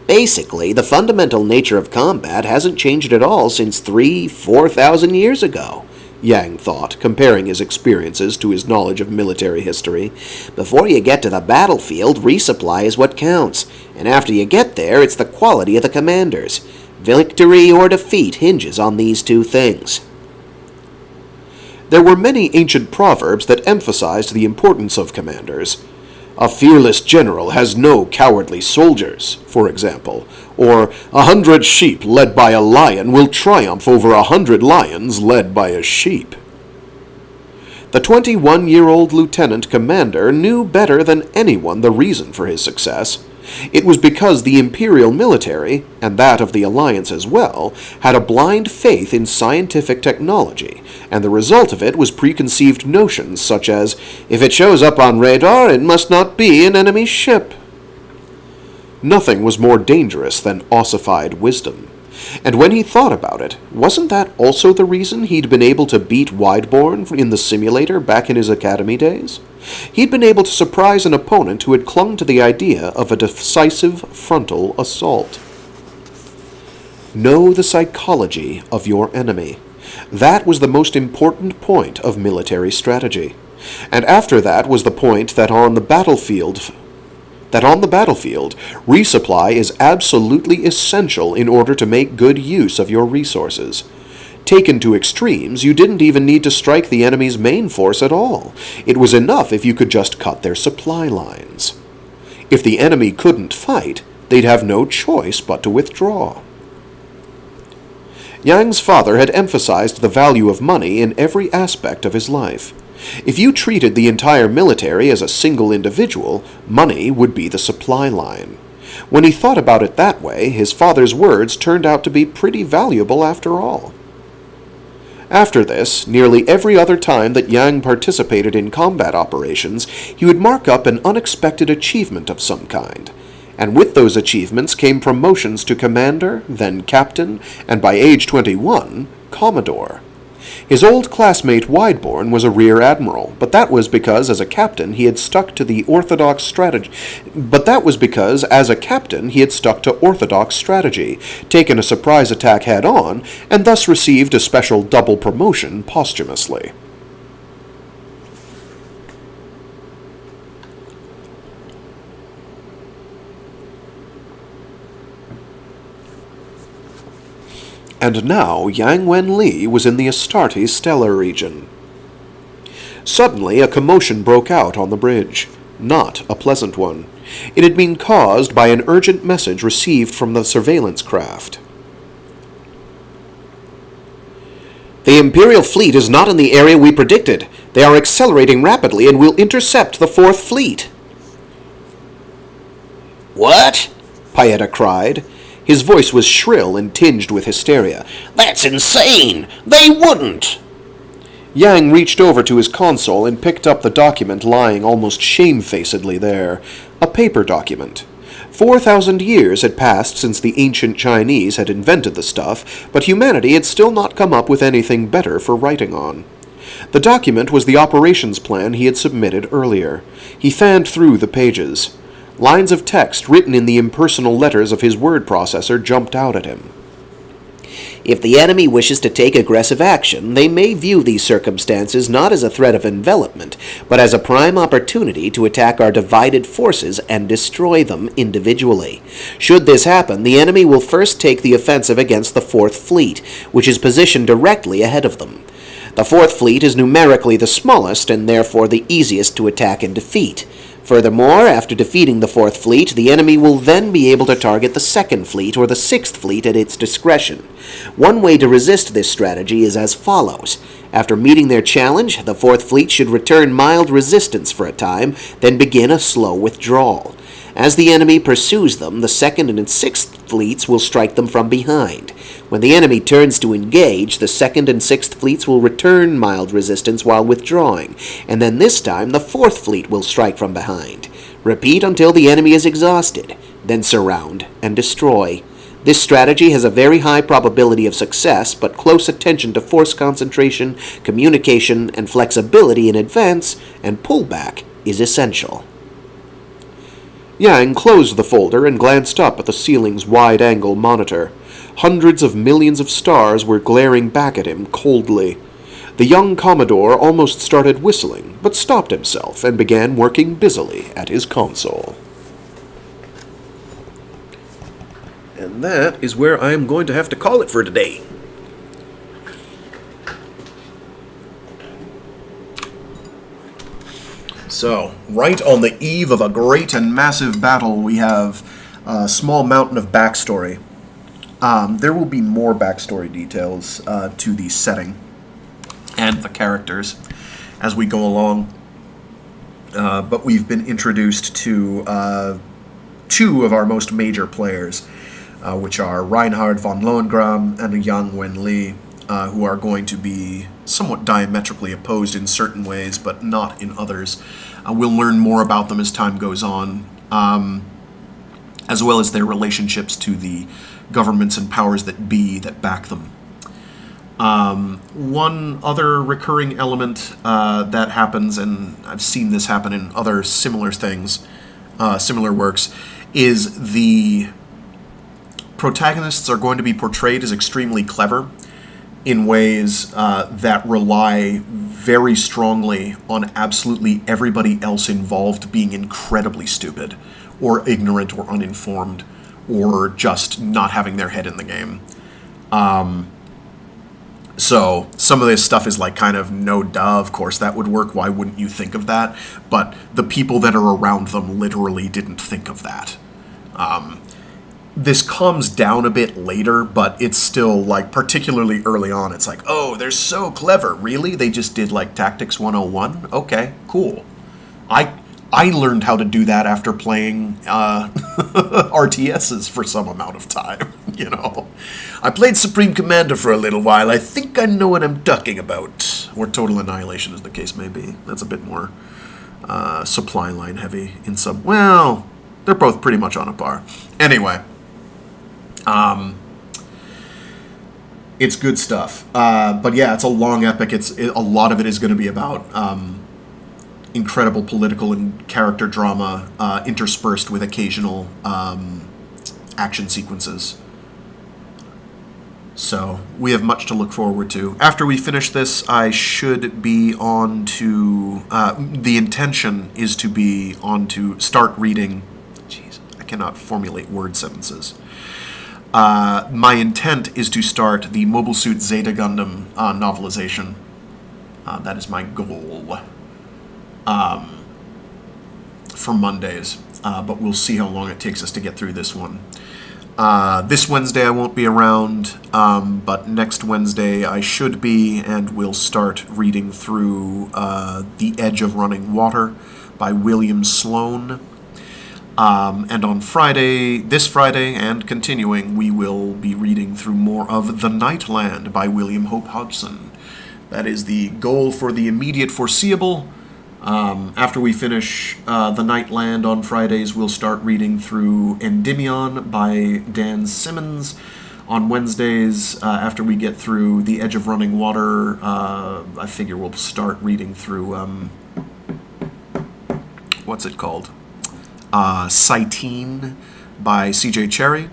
Basically, the fundamental nature of combat hasn't changed at all since 4,000 years ago, Yang thought, comparing his experiences to his knowledge of military history. Before you get to the battlefield, resupply is what counts, and after you get there, it's the quality of the commanders. Victory or defeat hinges on these two things. There were many ancient proverbs that emphasized the importance of commanders. A fearless general has no cowardly soldiers, for example, or 100 sheep led by a lion will triumph over 100 lions led by a sheep. The 21-year-old lieutenant commander knew better than anyone the reason for his success. It was because the Imperial military, and that of the Alliance as well, had a blind faith in scientific technology, and the result of it was preconceived notions such as, if it shows up on radar, it must not be an enemy ship. Nothing was more dangerous than ossified wisdom. And when he thought about it, wasn't that also the reason he'd been able to beat Wideborn in the simulator back in his academy days? He'd been able to surprise an opponent who had clung to the idea of a decisive frontal assault. Know the psychology of your enemy. That was the most important point of military strategy. And after that was the point that on the battlefield, resupply is absolutely essential in order to make good use of your resources. Taken to extremes, you didn't even need to strike the enemy's main force at all. It was enough if you could just cut their supply lines. If the enemy couldn't fight, they'd have no choice but to withdraw. Yang's father had emphasized the value of money in every aspect of his life. If you treated the entire military as a single individual, money would be the supply line. When he thought about it that way, his father's words turned out to be pretty valuable after all. After this, nearly every other time that Yang participated in combat operations, he would mark up an unexpected achievement of some kind. And with those achievements came promotions to commander, then captain, and by age 21, commodore. His old classmate Wideborn was a rear admiral, but that was because as a captain he had stuck to orthodox strategy, taken a surprise attack head-on, and thus received a special double promotion posthumously. And now Yang Wenli was in the Astartes stellar region. Suddenly a commotion broke out on the bridge. Not a pleasant one. It had been caused by an urgent message received from the surveillance craft. The Imperial fleet is not in the area we predicted. They are accelerating rapidly and will intercept the 4th Fleet. What? Paeta cried. His voice was shrill and tinged with hysteria. That's insane! They wouldn't! Yang reached over to his console and picked up the document lying almost shamefacedly there. A paper document. 4,000 years had passed since the ancient Chinese had invented the stuff, but humanity had still not come up with anything better for writing on. The document was the operations plan he had submitted earlier. He fanned through the pages. Lines of text written in the impersonal letters of his word processor jumped out at him. If the enemy wishes to take aggressive action, they may view these circumstances not as a threat of envelopment, but as a prime opportunity to attack our divided forces and destroy them individually. Should this happen, the enemy will first take the offensive against the 4th Fleet, which is positioned directly ahead of them. The 4th Fleet is numerically the smallest and therefore the easiest to attack and defeat. Furthermore, after defeating the 4th Fleet, the enemy will then be able to target the 2nd Fleet or the 6th Fleet at its discretion. One way to resist this strategy is as follows. After meeting their challenge, the 4th Fleet should return mild resistance for a time, then begin a slow withdrawal. As the enemy pursues them, the 2nd and 6th Fleets will strike them from behind. When the enemy turns to engage, the 2nd and 6th Fleets will return mild resistance while withdrawing, and then this time the 4th Fleet will strike from behind. Repeat until the enemy is exhausted, then surround and destroy. This strategy has a very high probability of success, but close attention to force concentration, communication, and flexibility in advance and pullback is essential. Yang closed the folder and glanced up at the ceiling's wide-angle monitor. Hundreds of millions of stars were glaring back at him coldly. The young Commodore almost started whistling, but stopped himself and began working busily at his console. And that is where I am going to have to call it for today. So, right on the eve of a great and massive battle, we have a small mountain of backstory. There will be more backstory details to the setting and the characters as we go along. But we've been introduced to two of our most major players, which are Reinhard von Lohengram and Yang Wen Li, who are going to be somewhat diametrically opposed in certain ways, but not in others. We'll learn more about them as time goes on, as well as their relationships to the governments and powers that be that back them. One other recurring element that happens, and I've seen this happen in other similar things, similar works, is the protagonists are going to be portrayed as extremely clever in ways that rely very strongly on absolutely everybody else involved being incredibly stupid, or ignorant, or uninformed, or just not having their head in the game. So some of this stuff is like kind of no duh, of course that would work, why wouldn't you think of that? But the people that are around them literally didn't think of that. This calms down a bit later, but it's still, like, particularly early on, it's like, oh, they're so clever, really? They just did, like, Tactics 101? Okay, cool. I learned how to do that after playing RTSs for some amount of time, you know. I played Supreme Commander for a little while. I think I know what I'm talking about. Or Total Annihilation, as the case may be. That's a bit more supply line heavy in some... Well, they're both pretty much on a par. Anyway. It's good stuff. But yeah, it's a long epic. A lot of it is going to be about incredible political and character drama interspersed with occasional action sequences. So we have much to look forward to. After we finish this, I should be on to... the intention is to be on to start reading... Jeez, I cannot formulate word sentences. My intent is to start the Mobile Suit Zeta Gundam novelization. That is my goal for Mondays. But we'll see how long it takes us to get through this one. This Wednesday I won't be around, but next Wednesday I should be, and we'll start reading through The Edge of Running Water by William Sloan. And on Friday, this Friday, and continuing, we will be reading through more of The Nightland by William Hope Hodgson. That is the goal for the immediate foreseeable. After we finish The Nightland on Fridays, we'll start reading through Endymion by Dan Simmons. On Wednesdays, after we get through The Edge of Running Water, I figure we'll start reading through, what's it called? Cytine by C.J. Cherry,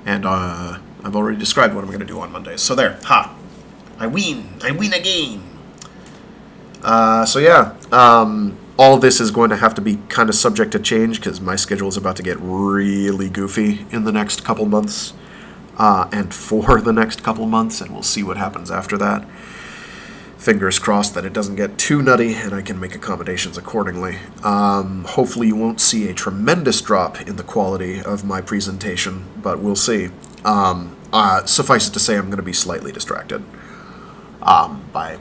and I've already described what I'm going to do on Mondays. So there, I win again. So yeah, all this is going to have to be kind of subject to change because my schedule is about to get really goofy in the next couple months, and for the next couple months, and we'll see what happens after that. Fingers crossed that it doesn't get too nutty and I can make accommodations accordingly. Hopefully you won't see a tremendous drop in the quality of my presentation, but we'll see. Suffice it to say I'm going to be slightly distracted by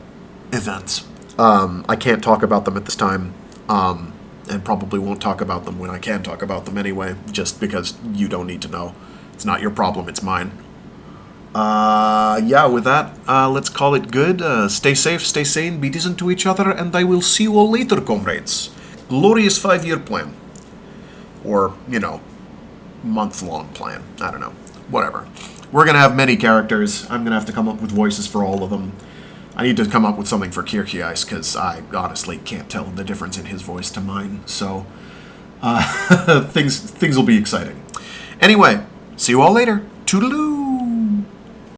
events. I can't talk about them at this time, and probably won't talk about them when I can talk about them anyway, just because you don't need to know. It's not your problem, it's mine. Yeah, with that, let's call it good. Stay safe, stay sane, be decent to each other, and I will see you all later, comrades. Glorious 5-year plan. Or, you know, month-long plan. I don't know. Whatever. We're gonna have many characters. I'm gonna have to come up with voices for all of them. I need to come up with something for Kirkiais, because I honestly can't tell the difference in his voice to mine, so... things will be exciting. Anyway, see you all later. Toodaloo!